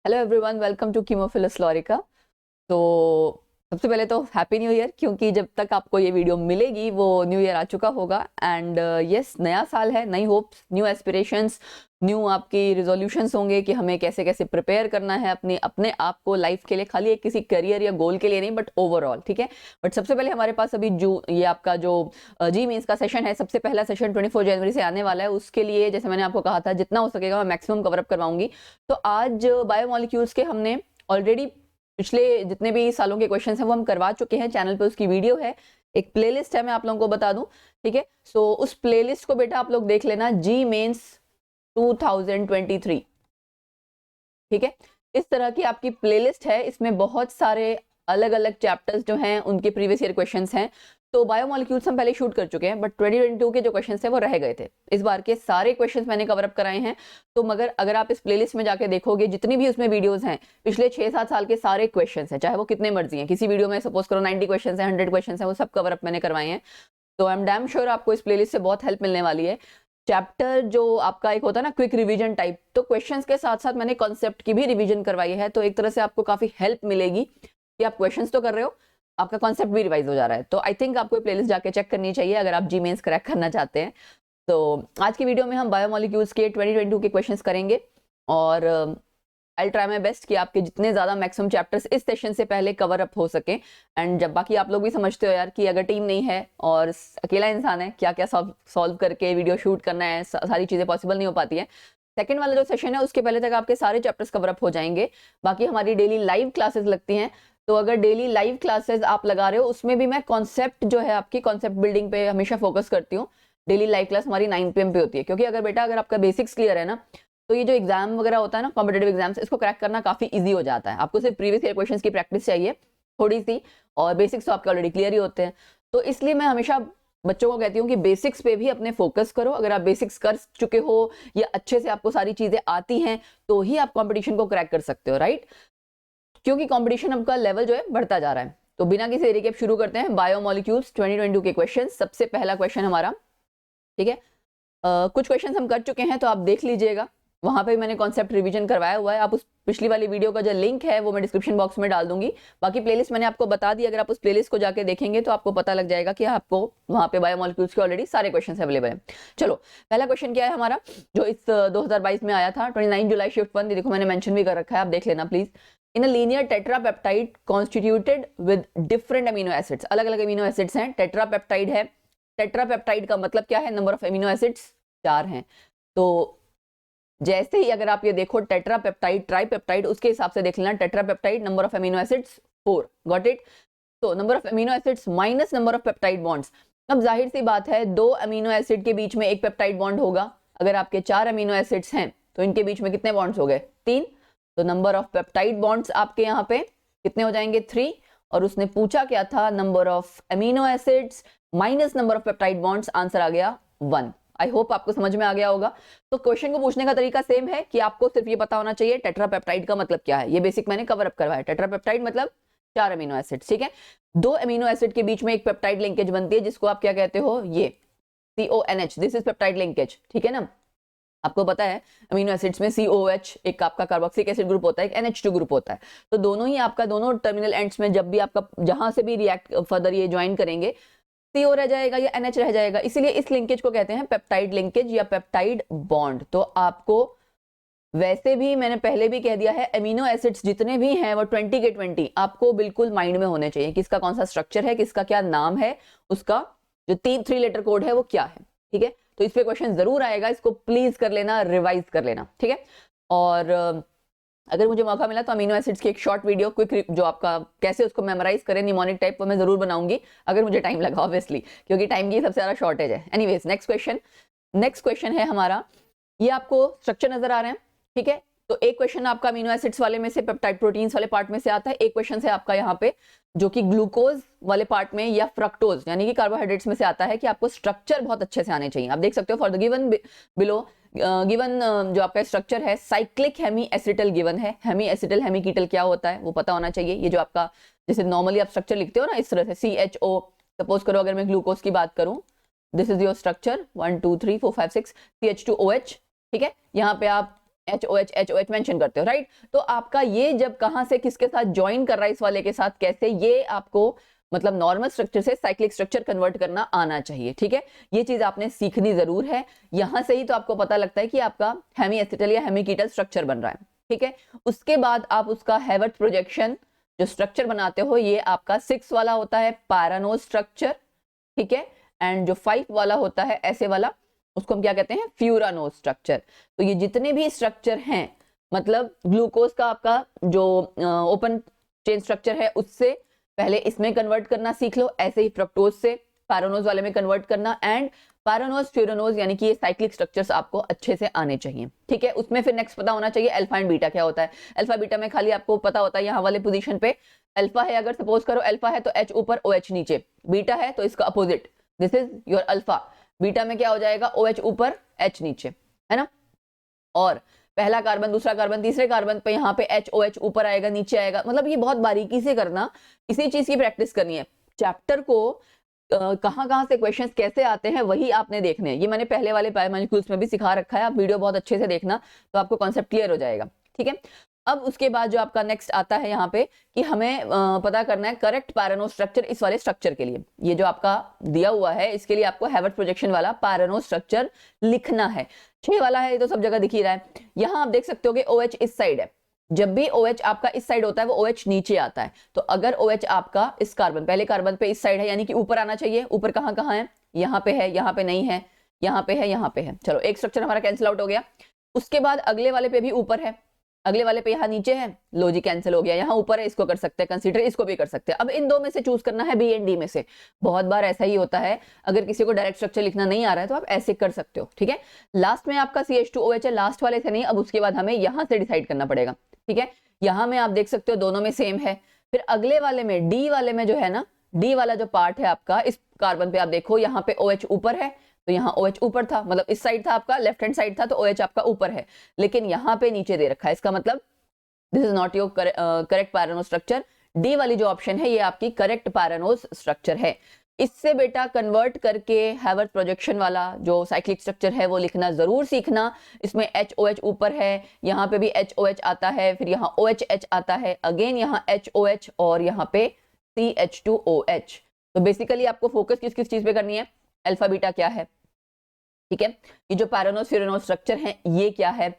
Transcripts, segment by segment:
Hello everyone, welcome to कीमोफिलस लॉरिका। तो सबसे पहले तो हैप्पी न्यू ईयर, क्योंकि जब तक आपको ये वीडियो मिलेगी वो न्यू ईयर आ चुका होगा। एंड यस, नया साल है, नई होप्स, न्यू एस्पिरेशंस, न्यू आपकी रिजोल्यूशंस होंगे कि हमें कैसे कैसे प्रिपेयर करना है अपने आप को लाइफ के लिए, खाली एक किसी करियर या गोल के लिए नहीं, बट ओवरऑल। ठीक है। बट सबसे पहले हमारे पास अभी जो ये आपका जो जी मीन्स का सेशन है, सबसे पहला सेशन 24 जनवरी से आने वाला है। उसके लिए जैसे मैंने आपको कहा था, जितना हो सकेगा मैं मैक्सिमम कवरअप करवाऊंगी। तो आज बायोमोलिक्यूल्स के हमने ऑलरेडी पिछले जितने भी सालों के क्वेश्चंस हैं वो हम करवा चुके हैं। चैनल पे उसकी वीडियो है, एक प्लेलिस्ट है, मैं आप लोगों को बता दूं। ठीक है। सो उस प्लेलिस्ट को बेटा आप लोग देख लेना, जी मेंस 2023। ठीक है। इस तरह की आपकी प्लेलिस्ट है, इसमें बहुत सारे अलग अलग चैप्टर्स जो हैं उनके प्रीवियस ईयर क्वेश्चंस हैं। तो बायोमोलिक्यूल्स हम पहले शूट कर चुके हैं, बट 2022 के जो क्वेश्चंस थे वो रह गए थे। इस बार के सारे क्वेश्चंस मैंने कवर अप कराए हैं। तो मगर अगर आप इस प्लेलिस्ट में जाके देखोगे, जितनी भी उसमें वीडियोस हैं, पिछले 6-7 साल के सारे क्वेश्चंस हैं, चाहे वो कितने मर्जी हैं। किसी वीडियो में सपोज करो 90 क्वेश्चन है, 100 क्वेश्चन है, वो सब कवर अप मैंने करवाए हैं। तो आई एम डैम श्योर आपको इस प्लेलिस्ट से बहुत हेल्प मिलने वाली है। चैप्टर जो आपका एक होता है ना क्विक रिवीजन टाइप, तो क्वेश्चंस के साथ साथ मैंने कॉन्सेप्ट की भी रिवीजन करवाई है। तो एक तरह से आपको काफी हेल्प मिलेगी कि आप क्वेश्चंस तो कर रहे हो, आपका कॉन्सेप्ट भी रिवाइज हो जा रहा है। तो आई थिंक आपको ये प्लेलिस्ट जाके चेक करनी चाहिए अगर आप जी मेंस क्रैक करना चाहते हैं। तो आज की वीडियो में हम बायोमोलिक्यूल्स के 2022 के क्वेश्चंस करेंगे, और आई ट्राई माई बेस्ट कि आपके जितने ज्यादा मैक्सिमम चैप्टर्स इस सेशन से पहले कवर अप हो सके। एंड जब बाकी आप लोग भी समझते हो यार कि अगर टीम नहीं है और अकेला इंसान है, क्या क्या सॉल्व करके वीडियो शूट करना है, सारी चीजें पॉसिबल नहीं हो पाती है। सेकंड वाला जो सेशन है उसके पहले तक आपके सारे चैप्टर्स कवर अप हो जाएंगे। बाकी हमारी डेली लाइव क्लासेस लगती हैं, तो अगर डेली लाइव क्लासेस आप लगा रहे हो, उसमें भी मैं कॉन्सेप्ट जो है आपकी कॉन्सेप्ट बिल्डिंग पे हमेशा फोकस करती हूँ। डेली लाइव क्लास हमारी 9 PM पे होती है, क्योंकि अगर बेटा अगर आपका बेसिक्स क्लियर है ना, तो ये जो एग्जाम वगैरह होता है ना, कॉम्पिटेटिव एग्जाम्स, इसको क्रैक करना काफी इजी हो जाता है। आपको सिर्फ प्रीवियस ईयर क्वेश्चंस की प्रैक्टिस चाहिए थोड़ी सी, और बेसिक्स तो आपके ऑलरेडी क्लियर ही होते हैं। तो इसलिए मैं हमेशा बच्चों को कहती हूँ कि बेसिक्स पे भी अपने फोकस करो। अगर आप बेसिक्स कर चुके हो या अच्छे से आपको सारी चीजें आती हैं, तो ही आप कंपटीशन को क्रैक कर सकते हो, राइट। क्योंकि कंपटीशन आपका लेवल जो है बढ़ता जा रहा है। तो बिना किसी रिकेप शुरू करते हैं बायोमोलिक्यूल्स 2022 के क्वेश्चन। सबसे पहला क्वेश्चन हमारा, ठीक है, कुछ क्वेश्चंस हम कर चुके हैं तो आप देख लीजिएगा, वहां पे मैंने कॉन्सेप्ट रिवीजन करवाया हुआ है। आप उस पिछली वाली वीडियो का जो लिंक है वो मैं डिस्क्रिप्शन बॉक्स में डाल दूंगी। बाकी प्लेलिस्ट मैंने आपको बता दी, अगर आप उस प्लेलिस्ट को जाके देखेंगे तो आपको पता लग जाएगा कि आपको वहां पे बायोमोलिक्यूल्स के ऑलरेडी सारे क्वेश्चन अवेलेबल हैं। चलो, पहला क्वेश्चन क्या है हमारा, जो इस 2022 में आया था, 29 जुलाई शिफ्ट 1। देखो मैंने मेंशन भी कर रखा है, आप देख लेना please. In a linear tetrapeptide constituted with different amino acids, अलग अलग अमीनो एसिड्स हैं, टेट्रापेप्टाइड है। टेट्रापेप्टाइड का मतलब क्या है, नंबर ऑफ अमीनो एसिड्स 4 हैं। तो जैसे ही अगर आप ये देखो टेट्रापेप्टाइड, ट्राइपेप्टाइड, उसके हिसाब से देख लेना। Tetrapeptide number of amino acids 4, got it. तो number of amino acids minus number of peptide bonds. अब जाहिर सी बात है, 2 अमीनो एसिड के बीच में एक पेप्टाइड बॉन्ड होगा। अगर आपके 4 अमीनो एसिड्स हैं तो इनके बीच में कितने बॉन्ड्स हो गए, 3। तो नंबर ऑफ पेप्टाइड बॉन्ड्स आपके यहाँ पे कितने हो जाएंगे, 3। और उसने पूछा क्या था, number of amino acids minus number of peptide bonds, answer आ गया 1। आई होप आपको समझ में आ गया होगा। तो क्वेश्चन को पूछने का तरीका सेम है कि आपको सिर्फ ये पता होना चाहिए टेट्रापेप्टाइड का मतलब क्या है। ये बेसिक मैंने कवर अप करवाया। टेट्रापेप्टाइड मतलब 4 अमीनो एसिड, ठीक है। 2 अमीनो एसिड के बीच में एक पेप्टाइड लिंकेज बनती है, जिसको आप क्या कहते हो, ये CONH, this is peptide linkage, ठीक है ना। आपको पता है अमीनो एसिड्स में COH एक आपका कार्बोक्सिलिक एसिड ग्रुप होता है, एक NH2 ग्रुप होता है। तो दोनों ही आपका, दोनों टर्मिनल एंड्स में जब भी आपका जहां से भी रिएक्ट फर्दर ये ज्वाइन करेंगे, CO रह जाएगा या NH रह जाएगा। इसीलिए इस लिंकेज को कहते हैं पेप्टाइड लिंकेज या पेप्टाइड बॉन्ड। तो आपको वैसे भी मैंने पहले भी कह दिया है, अमीनो एसिड्स जितने भी हैं वो 20 के 20 आपको बिल्कुल माइंड में होने चाहिए। किसका कौन सा स्ट्रक्चर है, किसका क्या नाम है, उसका जो 3 लेटर कोड है वो क्या है, ठीक है। तो इस पे क्वेश्चन जरूर आएगा, इसको प्लीज कर लेना, रिवाइज कर लेना, ठीक है। और अगर मुझे मौका मिला तो अमीनो एसिड्स की एक शॉर्ट वीडियो क्विक जो आपका कैसे उसको मेमोराइज करें निमोनिक टाइप, वो मैं जरूर बनाऊंगी अगर मुझे टाइम लगा, ऑब्वियसली, क्योंकि टाइम की सबसे ज्यादा शॉर्टेज है। एनीवेज, नेक्स्ट क्वेश्चन है हमारा, ये आपको स्ट्रक्चर नजर आ रहे हैं, ठीक है। तो एक क्वेश्चन आपका अमीनो एसिड्स वाले में से, पेप्टाइड प्रोटीन्स वाले पार्ट में से आता है। एक क्वेश्चन से आपका यहाँ पे जो कि ग्लूकोज वाले पार्ट में या फ्रक्टोज यानी कि कार्बोहाइड्रेट्स में से आता है, कि आपको स्ट्रक्चर बहुत अच्छे से आने चाहिए। आप देख सकते हो, for the given below given जो आपका स्ट्रक्चर है, साइक्लिक हेमी एसिटल गिवन है। हेमी एसिटल हेमी कीटल क्या होता है वो पता होना चाहिए। ये जो आपका जैसे नॉर्मली आप स्ट्रक्चर लिखते हो ना, इस तरह से CHO, सपोज करो अगर मैं ग्लूकोज की बात करूं, this is your structure 1 2 3 4 5 6 CH2OH, ठीक है। यहाँ पे आप एच मेंशन करते हो, राइट। तो आपका ये जब कहां से किसके साथ ज्वाइन कर रहा है, इस वाले के साथ कैसे, ये आपको मतलब नॉर्मल स्ट्रक्चर से साइक्लिक स्ट्रक्चर कन्वर्ट करना आना चाहिए, ठीक है। ये चीज आपने सीखनी जरूर है। यहां से ही तो आपको पता लगता है कि आपका हेमी एसिटल या हेमीकीटल स्ट्रक्चर बन रहा है, ठीक है। उसके बाद आप उसका हैवर्थ प्रोजेक्शन जो स्ट्रक्चर बनाते हो, ये आपका 6 वाला होता है पैरानोज स्ट्रक्चर, ठीक है। एंड जो 5 वाला होता है ऐसे वाला, उसको हम क्या कहते हैं, फ्यूरानोज स्ट्रक्चर। तो ये जितने भी स्ट्रक्चर हैं, मतलब ग्लूकोज का आपका जो ओपन चेन स्ट्रक्चर है उससे पहले इसमें कन्वर्ट करना सीख लो, ऐसे ही फ्रक्टोज से पैरानोज वाले में कन्वर्ट करना, एंड पैरानोज फ्यूरानोज यानी कि ये साइक्लिक स्ट्रक्चर्स आपको अच्छे से आने चाहिए, ठीक है। उसमें फिर नेक्स्ट पता होना चाहिए अल्फा एंड बीटा क्या होता है। अल्फा बीटा में खाली आपको पता होता है यहाँ वाले पोजीशन पे अल्फा है, अगर सपोज करो अल्फा है तो एच ऊपर ओ एच नीचे, बीटा है तो इसका opposite, this is your alpha. Beta में क्या हो जाएगा, ओ एच ऊपर एच नीचे, है ना। और पहला कार्बन, दूसरा कार्बन, तीसरे कार्बन पे यहाँ पे एच ओ एच ऊपर आएगा नीचे आएगा, मतलब ये बहुत बारीकी से करना, इसी चीज की प्रैक्टिस करनी है। चैप्टर को कहाँ कहाँ से क्वेश्चंस कैसे आते हैं वही आपने देखने हैं। ये मैंने पहले वाले बायोमोलिक्यूल्स में भी सिखा रखा है, आप वीडियो बहुत अच्छे से देखना तो आपको कॉन्सेप्ट क्लियर हो जाएगा, ठीक है। अब उसके बाद जो आपका नेक्स्ट आता है यहाँ पे कि हमें पता करना है करेक्ट पैरानोज स्ट्रक्चर इस वाले स्ट्रक्चर के लिए। ये जो आपका दिया हुआ है इसके लिए आपको हैवर्थ प्रोजेक्शन वाला पैरानोज स्ट्रक्चर लिखना है। 6 वाला है, ये तो सब जगह दिख ही रहा है। यहाँ आप देख सकते हो कि OH इस साइड है, जब भी OH आपका इस साइड होता है वो OH नीचे आता है। तो अगर OH आपका इस कार्बन, पहले कार्बन पे इस साइड है, यानी कि ऊपर आना चाहिए। ऊपर कहाँ कहाँ है, यहाँ पे है, यहाँ पे नहीं है, यहाँ पे है, यहाँ पे है। चलो एक स्ट्रक्चर हमारा कैंसिल आउट हो गया। उसके बाद अगले वाले पे भी ऊपर है, अगले वाले पे यहाँ नीचे है, लो जी कैंसिल हो गया। यहाँ ऊपर है, इसको कर सकते हैं कंसीडर, इसको भी कर सकते हैं। अब इन दो में से चूज करना है, बी एंड डी में से। बहुत बार ऐसा ही होता है, अगर किसी को डायरेक्ट स्ट्रक्चर लिखना नहीं आ रहा है तो आप ऐसे कर सकते हो, ठीक है। लास्ट में आपका CH2OH है, लास्ट वाले से नहीं, अब उसके बाद हमें यहाँ से डिसाइड करना पड़ेगा, ठीक है। यहाँ में आप देख सकते हो दोनों में सेम है। फिर अगले वाले में, डी वाले में जो है ना, डी वाला जो पार्ट है आपका, इस कार्बन पे आप देखो यहाँ पे OH ऊपर है, तो यहाँ OH ऊपर था, मतलब इस साइड था आपका, लेफ्ट हैंड साइड था तो OH आपका ऊपर है, लेकिन यहाँ पे नीचे दे रखा है। इसका मतलब this is not your correct pyranose structure. D वाली जो ऑप्शन है ये आपकी करेक्ट पैरानोज स्ट्रक्चर है। इससे बेटा कन्वर्ट करके हैवर्थ प्रोजेक्शन वाला जो साइक्लिक स्ट्रक्चर है वो लिखना जरूर सीखना। इसमें HOH ऊपर है, यहाँ पे भी HOH आता है, फिर यहाँ OHH आता है, अगेन यहाँ HOH और यहाँ पे CH2OH। तो बेसिकली आपको फोकस किस किस चीज पे करनी है, अल्फा बीटा क्या है, ठीक है, ये जो पैरानोज फ्यूरानोज स्ट्रक्चर है ये क्या है,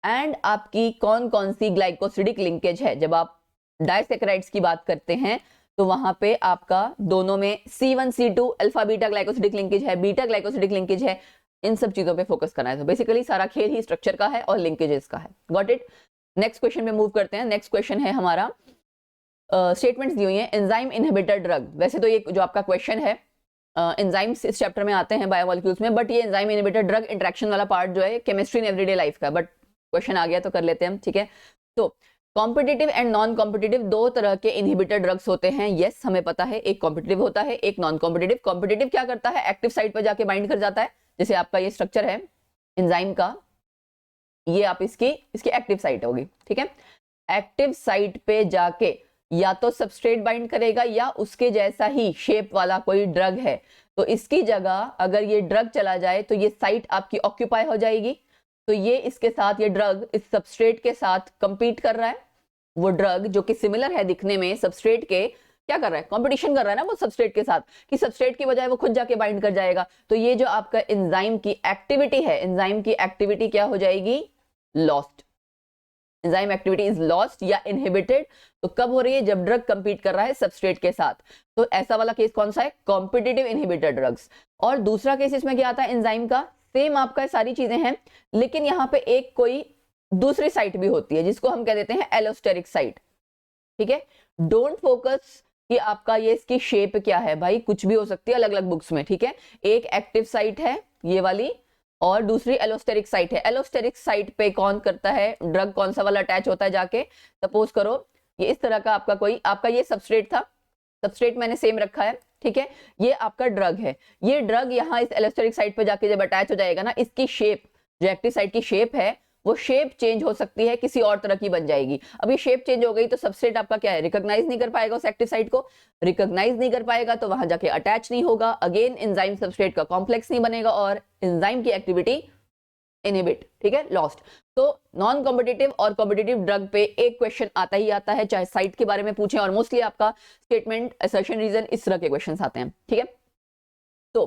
एंड आपकी कौन कौन सी ग्लाइकोसिडिक लिंकेज है। जब आप डाइसैकेराइड्स की बात करते हैं तो वहां पे आपका दोनों में C1 C2 alpha beta glycosidic linkage है, बीटा ग्लाइकोसिडिक लिंकेज है, इन सब चीजों पे फोकस करना है। तो बेसिकली सारा खेल ही स्ट्रक्चर का है और लिंकेजेस का है। Got it. नेक्स्ट क्वेश्चन पे मूव करते हैं। नेक्स्ट क्वेश्चन है हमारा, स्टेटमेंट्स दी हुई है एंजाइम इनहिबिटर ड्रग। वैसे तो ये जो आपका क्वेश्चन है एंजाइम्स इस चैप्टर में आते हैं बायोमोलिक्यूल्स में, बट ये एंजाइम इनहिबिटर ड्रग इंटरेक्शन वाला पार्ट जो है केमिस्ट्री इन एवरीडे लाइफ का, बट क्वेश्चन आ गया तो कर लेते हैं हम, ठीक है। तो कॉम्पिटिटिव एंड नॉन कॉम्पिटिटिव दो तरह के इनहिबिटर ड्रग्स होते हैं। यस हमें पता है, एक कॉम्पिटिटिव होता है, एक नॉन कॉम्पिटिटिव। कॉम्पिटिटिव क्या करता है, एक्टिव साइट पर जाके बाइंड कर जाता है। जैसे आपका ये स्ट्रक्चर है एंजाइम का, ये आप इसकी एक्टिव साइट होगी, ठीक है। एक्टिव साइट पे जाके या तो सबस्ट्रेट बाइंड करेगा या उसके जैसा ही शेप वाला कोई ड्रग है, तो इसकी जगह अगर ये ड्रग चला जाए तो ये साइट आपकी ऑक्यूपाई हो जाएगी। तो ये इसके साथ, ये ड्रग इस सबस्ट्रेट के साथ कंपीट कर रहा है। वो ड्रग जो कि सिमिलर है दिखने में सबस्ट्रेट के, क्या कर रहा है, कंपटीशन कर रहा है ना वो सबस्ट्रेट के साथ, कि सबस्ट्रेट की बजाय वो खुद जाके बाइंड कर जाएगा। तो ये जो आपका एंजाइम की एक्टिविटी है, एंजाइम की एक्टिविटी क्या हो जाएगी, lost. Enzyme activity is lost या इनहिबिटेड। तो कब हो रही है, जब ड्रग कंपीट कर रहा है सबस्ट्रेट के साथ। तो ऐसा वाला केस कौन सा है, कॉम्पिटिटिव इनहिबिटर ड्रग्स। और दूसरा केस इसमें क्या आता है, एंजाइम का सेम आपका सारी चीजें हैं, लेकिन यहाँ पे एक कोई दूसरी साइट भी होती है जिसको हम कह देते हैं एलोस्टेरिक साइट, ठीक है। डोंट फोकस कि आपका ये इसकी शेप क्या है, भाई कुछ भी हो सकती है अलग अलग बुक्स में, ठीक है। एक एक्टिव साइट है ये वाली और दूसरी एलोस्टेरिक साइट है। एलोस्टेरिक साइट पे कौन करता है ड्रग, कौन सा वाला अटैच होता है जाके, सपोज करो ये इस तरह का आपका कोई, आपका ये सबस्ट्रेट था, सबस्ट्रेट मैंने सेम रखा है, ठीक है। ये आपका ड्रग है, ये ड्रग यहाँ इस एलोस्टेरिक साइट पे जाके जब अटैच हो जाएगा ना, इसकी शेप, जो एक्टिव साइट की शेप है वो शेप चेंज हो सकती है, किसी और तरह की बन जाएगी। अभी शेप चेंज हो गई तो सबस्ट्रेट आपका क्या है, रिकॉग्नाइज नहीं कर पाएगा उस एक्टिव साइट को, रिकॉग्नाइज नहीं कर पाएगा तो वहां जाके अटैच नहीं होगा, अगेन एंजाइम सबस्ट्रेट का कॉम्प्लेक्स नहीं बनेगा और एंजाइम की एक्टिविटी इनहिबिट, ठीक है, लॉस्ट। तो नॉन कॉम्पिटिटिव और कॉम्पिटिटिव ड्रग पे एक क्वेश्चन आता ही आता है, चाहे साइट के बारे में पूछें, और मोस्टली आपका स्टेटमेंट, असर्शन, रीजन, इस तरह के क्वेश्चन आते हैं, ठीक है। तो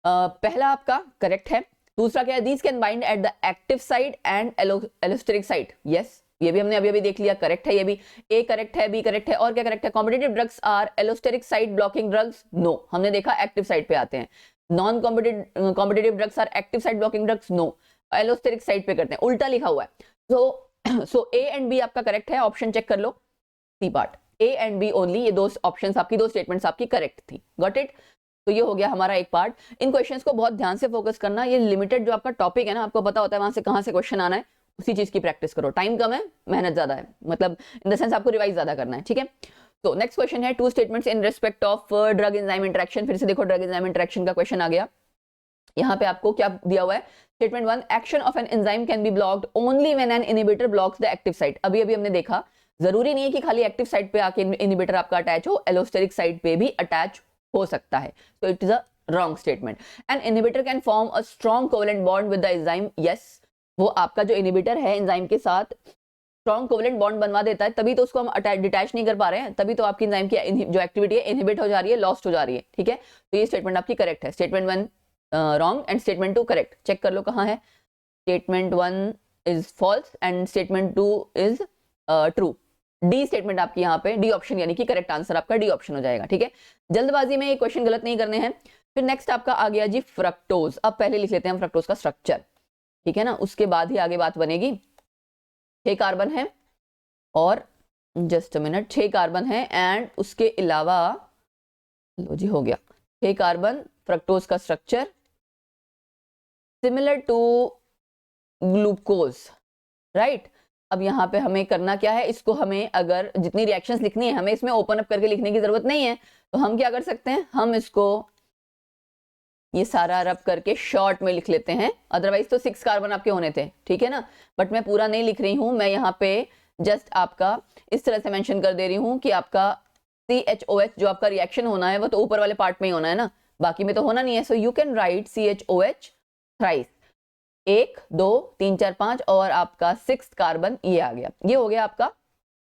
पहला आपका करेक्ट है। दूसरा क्या है, these can bind at the active site and allosteric site, yes, ये भी हमने अभी अभी देख लिया, करेक्ट है, ये भी ए करेक्ट है, बी करेक्ट है, और क्या करेक्ट है, competitive drugs are allosteric site blocking drugs, no, हमने देखा एक्टिव साइट पे आते हैं। Non competitive drugs are active site blocking drugs, no, allosteric site पे करते हैं, उल्टा लिखा हुआ है। सो ए एंड बी आपका करेक्ट है, ऑप्शन चेक कर लो, C part, A and B only, ये दो ऑप्शंस आपकी, दो स्टेटमेंट्स आपकी करेक्ट थी, गॉट इट। तो ये हो गया हमारा एक पार्ट। इन क्वेश्चंस को बहुत ध्यान से फोकस करना, ये लिमिटेड जो आपका टॉपिक है ना, आपको पता होता है वहां से कहां से क्वेश्चन आना है, उसी चीज की प्रैक्टिस करो, टाइम कम है, मेहनत ज्यादा है, मतलब इन द सेंस आपको रिवाइज ज्यादा करना है, ठीक है। तो नेक्स्ट क्वेश्चन है, two statements in respect of drug enzyme interaction, फिर से देखो ड्रग एंजाइम इंटरेक्शन का क्वेश्चन आ गया। यहाँ पे आपको क्या दिया हुआ है, statement 1, action of an enzyme can be blocked only when an inhibitor blocks the active site. अभी अभी हमने देखा, जरूरी नहीं है कि खाली एक्टिव साइट पे आके इनहिबिटर आपका अटैच हो, एलोस्टेरिक साइट पे भी अटैच हो सकता है, तो it is a wrong statement. An inhibitor can form a strong covalent bond with the enzyme, yes, वो आपका जो इनहिबिटर है एंजाइम के साथ स्ट्रॉन्ग कोवेलेंट बॉन्ड बनवा देता है, तभी तो उसको हम डिटैच नहीं कर पा रहे हैं, तभी तो आपकी एंजाइम की जो एक्टिविटी है इनहिबिट हो जा रही है, लॉस्ट हो जा रही है, ठीक है। तो ये स्टेटमेंट आपकी करेक्ट है, statement 1 wrong and statement 2 correct. Check कर लो कहाँ है, statement 1 is false and statement 2 is true. D statement आपकी यहाँ पे, डी ऑप्शन यानी कि करेक्ट आंसर आपका डी ऑप्शन हो जाएगा, ठीक है। जल्दबाजी में ये क्वेश्चन गलत नहीं करने हैं। फिर नेक्स्ट आपका आ गया जी फ्रक्टोज। अब पहले लिख लेते हैं फ्रक्टोज का स्ट्रक्चर, ठीक है ना, उसके बाद ही आगे बात बनेगी। 6 कार्बन है और जस्ट अ मिनट, 6 कार्बन है एंड उसके अलावा, लो जी हो गया, 6 कार्बन, फ्रक्टोज का structure similar to glucose, right. अब यहाँ पे हमें करना क्या है, इसको हमें अगर जितनी रिएक्शंस लिखनी है, हमें इसमें ओपन अप करके लिखने की जरूरत नहीं है, तो हम क्या कर सकते हैं, हम इसको ये सारा रब करके शॉर्ट में लिख लेते हैं। अदरवाइज तो 6 कार्बन आपके होने थे, ठीक है ना, बट मैं पूरा नहीं लिख रही हूं, मैं यहाँ पे जस्ट आपका इस तरह से मेंशन कर दे रही हूँ कि आपका CHOH जो आपका रिएक्शन होना है वो तो ऊपर वाले पार्ट में ही होना है ना, बाकी में तो होना नहीं है। So you can write CHOH thrice, 1 2 3 4 5 और आपका 6 कार्बन ये आ गया, ये हो गया आपका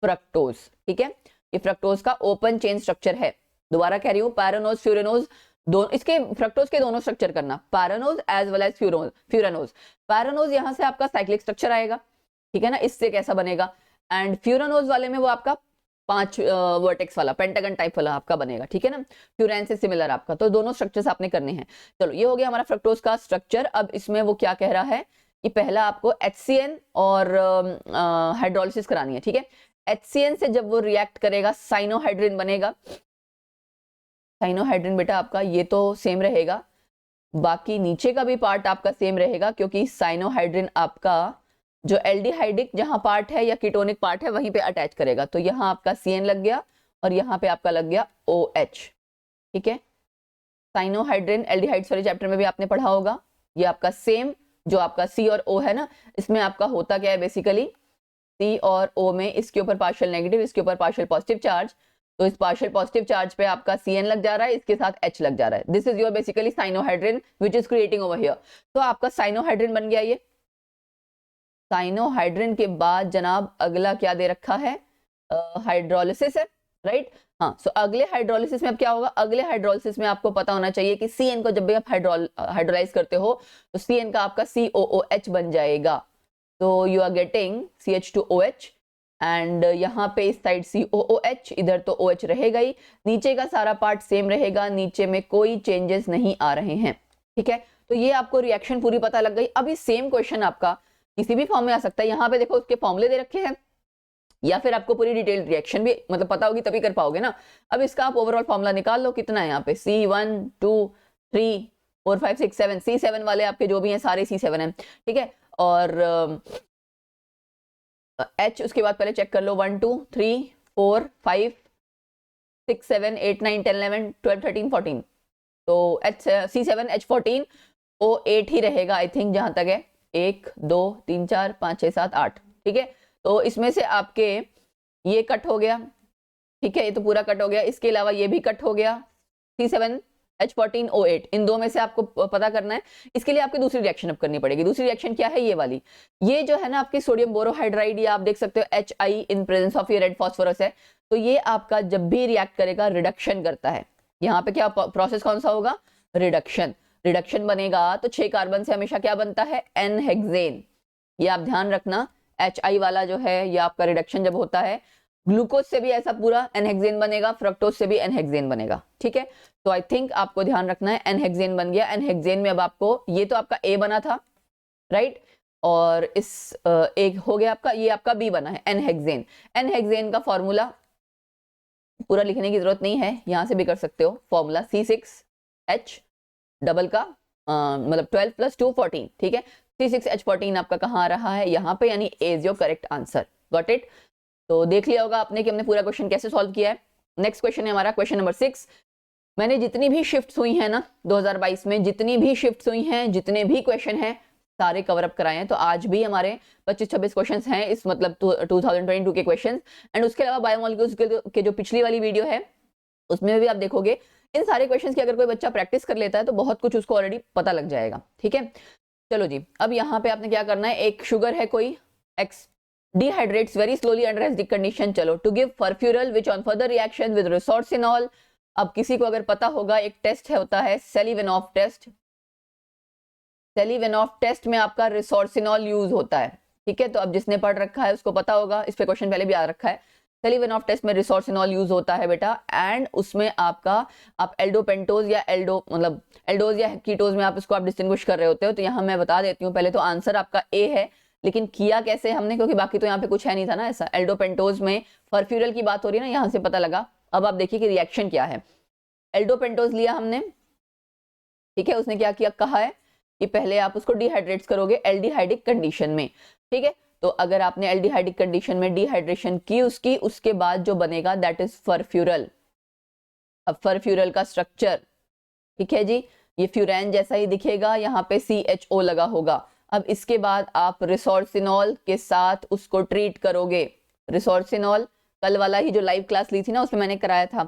फ्रक्टोज, ठीक है। ये फ्रक्टोज का ओपन चेन स्ट्रक्चर है। दोबारा कह रही हूँ, पैरानोज फ्यूरानोज दोनों, इसके फ्रक्टोज के दोनों स्ट्रक्चर करना, पैरानोज एज वेल एज फ्यूरानोज। पैरानोज यहाँ से आपका साइक्लिक स्ट्रक्चर आएगा, ठीक है ना, इससे कैसा बनेगा, एंड फ्यूरानोज वाले में वो आपका 5 वर्टेक्स वाला पेंटागन टाइप वाला आपका बनेगा, ठीक है ना, फ्यूरैन से सिमिलर आपका। तो दोनों स्ट्रक्चर्स आपने करने हैं। चलो ये हो गया हमारा फ्रक्टोज का स्ट्रक्चर। अब इसमें वो क्या कह रहा है कि पहला आपको HCN और हाइड्रोलिसिस करानी है, ठीक है। HCN से जब वो रिएक्ट करेगा साइनोहाइड्रिन बनेगा। साइनोहाइड्रिन बेटा आपका ये तो सेम रहेगा, बाकी नीचे का भी पार्ट आपका सेम रहेगा, क्योंकि साइनोहाइड्रिन आपका जो एल्डिहाइडिक जहां पार्ट है या कीटोनिक पार्ट है वहीं पे अटैच करेगा। तो यहाँ आपका CN लग गया और यहाँ पे आपका लग गया OH, ठीक है। साइनोहाइड्रिन एल्डिहाइड्स वाले चैप्टर में भी आपने पढ़ा होगा, ये आपका सेम जो आपका C और O है ना, इसमें आपका होता क्या है बेसिकली, C और O में इसके ऊपर पार्शियल नेगेटिव, इसके ऊपर पार्शियल पॉजिटिव चार्ज, तो इस पार्शियल पॉजिटिव चार्ज पे आपका CN लग जा रहा है, इसके साथ H लग जा रहा है। This is your basically cyanohydrin which is creating over here. तो आपका साइनोहाइड्रिन बन गया ये। साइनोहाइड्रिन के बाद जनाब अगला क्या दे रखा है, हाइड्रोलिसिस है, राइट। हाँ, सो अगले हाइड्रोलिसिस में अब क्या होगा, अगले हाइड्रोलिसिस में आपको पता होना चाहिए कि CN को जब भी आप हाइड्रोलाइज करते हो तो CN का आपका COOH बन जाएगा। तो you are getting CH2OH and यहाँ पे इस साइड COOH, इधर तो OH रहेगा ही, नीचे का सारा पार्ट सेम रहेगा, नीचे में कोई चेंजेस नहीं आ रहे हैं, ठीक है। तो ये आपको रिएक्शन पूरी पता लग गई। अभी सेम क्वेश्चन आपका किसी भी फॉर्म में आ सकता है, यहाँ पे देखो उसके फॉर्मूले दे रखे हैं, या फिर आपको पूरी डिटेल रिएक्शन भी मतलब पता होगी तभी कर पाओगे ना। अब इसका आप ओवरऑल फॉर्मूला निकाल लो, कितना है यहाँ पे, C1 2 3 4 5 6 7, C7 वाले आपके जो भी हैं सारे C7 हैं, ठीक है। और H उसके बाद पहले चेक कर लो, 1 2 3 4 5 6 7 8 9 10 11 12 13 14, तो C7 H14 O8 ही रहेगा आई थिंक, जहां तक है 1 2 3 4 5 6 7 8, ठीक है। तो इसमें से आपके ये कट हो गया, ठीक है, ये तो पूरा कट हो गया, इसके अलावा ये भी कट हो गया, C7 H14O8, इन दो में से आपको पता करना है। इसके लिए आपकी दूसरी रिएक्शन अब करनी पड़ेगी। दूसरी रिएक्शन क्या है? ये वाली, ये जो है ना आपकी सोडियम बोरोहाइड्राइड, ये आप देख सकते हो HI इन प्रेजेंस ऑफ ये रेड फॉस्फोरस है। तो ये आपका जब भी रिएक्ट करेगा रिडक्शन करता है। यहाँ पे क्या प्रोसेस कौन सा होगा? रिडक्शन। रिडक्शन बनेगा तो 6 कार्बन से हमेशा क्या बनता है? N hexane. ये आप ध्यान रखना, HI वाला जो है ये आपका रिडक्शन जब होता है, ग्लूकोज से भी ऐसा पूरा एनहेक्सेन बनेगा, फ्रक्टोज से भी एनहेक्सेन बनेगा। ठीक है, तो आई थिंक आपको ध्यान रखना है, एनहेक्सेन बन गया। एनहेक्सेन में अब आपको, ये तो आपका ए बना था, राइट, और इस एक हो गया आपका, ये आपका बी बना है, एनहेक्सेन। एनहेक्सेन का फॉर्मूला पूरा लिखने की जरूरत नहीं है, यहां से भी कर सकते हो फॉर्मूला, C6H डबल का मतलब 12 + 2 14। ठीक है, C6H14 आपका कहाँ आ रहा है? यहाँ पे, यानी A is your correct answer. Got it? तो देख लिया होगा आपने कि हमने पूरा क्वेश्चन कैसे सॉल्व किया है। नेक्स्ट क्वेश्चन है हमारा क्वेश्चन नंबर 6। मैंने जितनी भी शिफ्ट्स हुई हैं ना 2022 में, जितनी भी शिफ्ट्स हुई हैं, जितने भी क्वेश्चन हैं, सारे कवर अप कराए हैं। तो आज भी हमारे 25-26 क्वेश्चंस हैं इस मतलब 2022 के क्वेश्चंस। एंड उसके अलावा बायोमोलिक्यूल्स के जो पिछली वाली वीडियो है उसमें भी आप देखोगे इन सारे क्वेश्चंस की अगर कोई बच्चा प्रैक्टिस कर लेता है तो बहुत कुछ उसको ऑलरेडी पता लग जाएगा। ठीक है, चलो जी, अब यहाँ पे आपने क्या करना है, एक शुगर है कोई x, dehydrates very slowly under acidic condition, चलो, to give furfural which on further reaction with resorcinol। अब किसी को अगर पता होगा, एक टेस्ट है होता है सेलिवेनॉफ टेस्ट। सेलिवेनॉफ टेस्ट में आपका रिसोर्सिनॉल यूज होता है। ठीक है, तो अब जिसने पढ़ रखा है उसको पता होगा, इस पे क्वेश्चन पहले भी आ रखा है। सेलिवेनॉफ टेस्ट में रिसोर्सिनॉल यूज होता है बेटा, एंड उसमें आपका आप एल्डोपेंटोज या मतलब एल्डोज या कीटोज में आप इसको आप डिस्टिंग्विश कर रहे होते हो। तो यहाँ मैं बता देती हूँ पहले, तो आंसर आपका ए है, लेकिन किया कैसे हमने, क्योंकि बाकी तो यहाँ पे कुछ है नहीं था ना ऐसा। एल्डोपेंटोज में फर्फ्यूरल की बात हो रही है ना, यहाँ से पता लगा। अब आप देखिए कि रिएक्शन क्या है। एल्डोपेंटोज लिया हमने, ठीक है, उसने क्या किया, कहा है कि पहले आप उसको डिहाइड्रेट्स करोगे एल्डिहाइडिक कंडीशन में। ठीक है, तो अगर आपने एल्डिहाइडिक कंडीशन में डिहाइड्रेशन की उसकी, उसके बाद जो बनेगा दैट इज फर्फ्यूरल। अब फर्फ्यूरल का स्ट्रक्चर, ठीक है जी, ये फ्यूरैन जैसा ही दिखेगा, यहाँ पे CHO लगा होगा। अब इसके बाद आप रिसोर्सिनॉल के साथ उसको ट्रीट करोगे। रिसोर्सिनॉल कल वाला ही जो लाइव क्लास ली थी ना उसमें मैंने कराया था,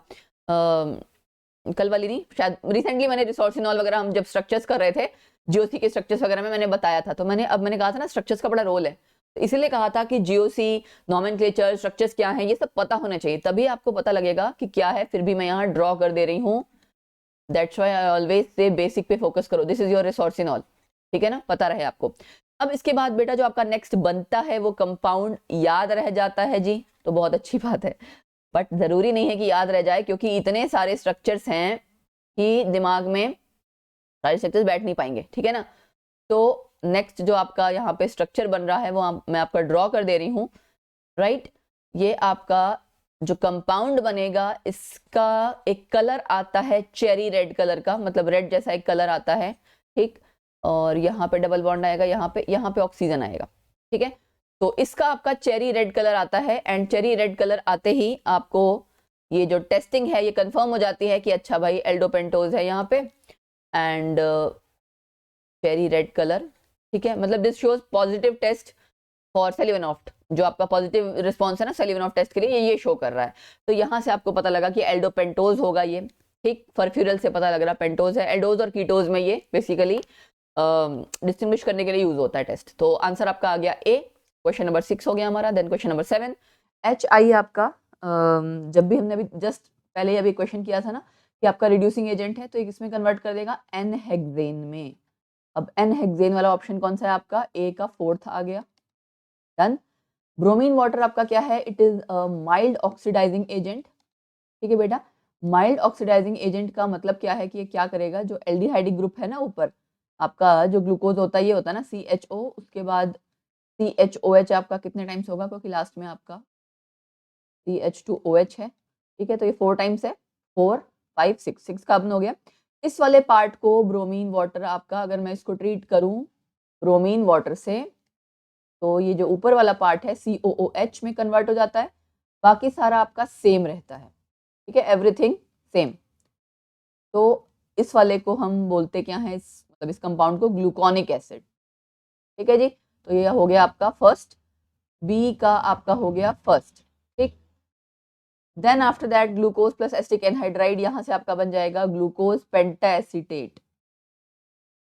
कल वाली नहीं शायद, रिसेंटली मैंने रिसोर्सिनॉल वगैरह हम जब स्ट्रक्चर्स कर रहे थे GOC के स्ट्रक्चर्स वगैरह में मैंने बताया था। तो मैंने कहा था ना स्ट्रक्चर्स का बड़ा रोल है, तो इसीलिए कहा था कि GOC नॉमेनक्लेचर स्ट्रक्चर्स क्या है ये सब पता होना चाहिए, तभी आपको पता लगेगा कि क्या है। फिर भी मैं यहाँ ड्रॉ कर दे रही हूँ, that's why I always say basic पे फोकस करो। दिस इज योर रिसोर्सिनॉल, ठीक है ना, पता रहे आपको। अब इसके बाद बेटा जो आपका नेक्स्ट बनता है वो कंपाउंड याद रह जाता है जी, तो बहुत अच्छी बात है, बट जरूरी नहीं है कि याद रह जाए, क्योंकि इतने सारे स्ट्रक्चर्स हैं कि दिमाग में सारे स्ट्रक्चर्स बैठ नहीं पाएंगे। ठीक है ना, तो नेक्स्ट जो आपका यहाँ पे स्ट्रक्चर बन रहा है वो मैं आपका ड्रॉ कर दे रही हूँ, राइट। ये आपका जो कंपाउंड बनेगा इसका एक कलर आता है चेरी रेड कलर का, मतलब रेड जैसा एक कलर आता है, ठीक, और यहाँ पे डबल बॉन्ड आएगा, यहाँ पे ऑक्सीजन आएगा। ठीक है, तो इसका आपका चेरी रेड कलर आता है, एंड चेरी रेड कलर आते ही आपको ये जो टेस्टिंग है ये कंफर्म हो जाती है कि अच्छा भाई एल्डोपेंटोज है यहाँ पे, एंड चेरी रेड कलर, ठीक है, मतलब this shows positive test for Seliwanoff. जो आपका पॉजिटिव रिस्पॉन्स है ना सेलिवेनॉफ्ट टेस्ट के लिए, ये शो कर रहा है। तो यहाँ से आपको पता लगा कि एल्डोपेंटोज होगा ये, ठीक, फर्फ्यूरल से पता लग रहा पेंटोज है। एल्डोज और कीटोज में ये बेसिकली डिस्टिंग्विश करने के लिए यूज होता है टेस्ट। तो आंसर आपका आ गया ए, क्वेश्चन नंबर 6 हो गया हमारा। देन क्वेश्चन नंबर 7, HI आपका जब भी हमने अभी जस्ट पहले अभी क्वेश्चन किया था ना कि आपका रिड्यूसिंग एजेंट है, तो इसमें कन्वर्ट कर देगा एन हेक्सेन में। अब एन हेक्सेन वाला ऑप्शन कौन सा है आपका, ए का 4th आ गया। डन। ब्रोमीन वाटर आपका क्या है, it is mild oxidising agent. ठीक है बेटा, माइल्ड ऑक्सीडाइजिंग एजेंट का मतलब क्या है कि ये क्या करेगा, जो एल्डिहाइडिक ग्रुप है ना ऊपर आपका जो ग्लूकोज होता है ये होता है ना CHO, उसके बाद CHOH आपका कितने टाइम्स होगा, क्योंकि लास्ट में आपका CH2OH है। ठीक है, तो ये 4 टाइम्स है, 4 5 6 कार्बन हो गया। इस वाले पार्ट को ब्रोमीन वाटर आपका, अगर मैं इसको ट्रीट करूं ब्रोमीन वाटर से, तो ये जो ऊपर वाला पार्ट है COOH में कन्वर्ट हो जाता है, बाकी सारा आपका सेम रहता है। ठीक है, एवरीथिंग सेम। तो इस वाले को हम बोलते क्या है, मतलब इस कंपाउंड को ग्लूकोनिक एसिड। ठीक है जी, तो ये हो गया आपका फर्स्ट, बी का आपका हो गया फर्स्ट। ठीक, then after that glucose plus acetic anhydride, यहाँ से आपका बन जाएगा glucose penta acetate.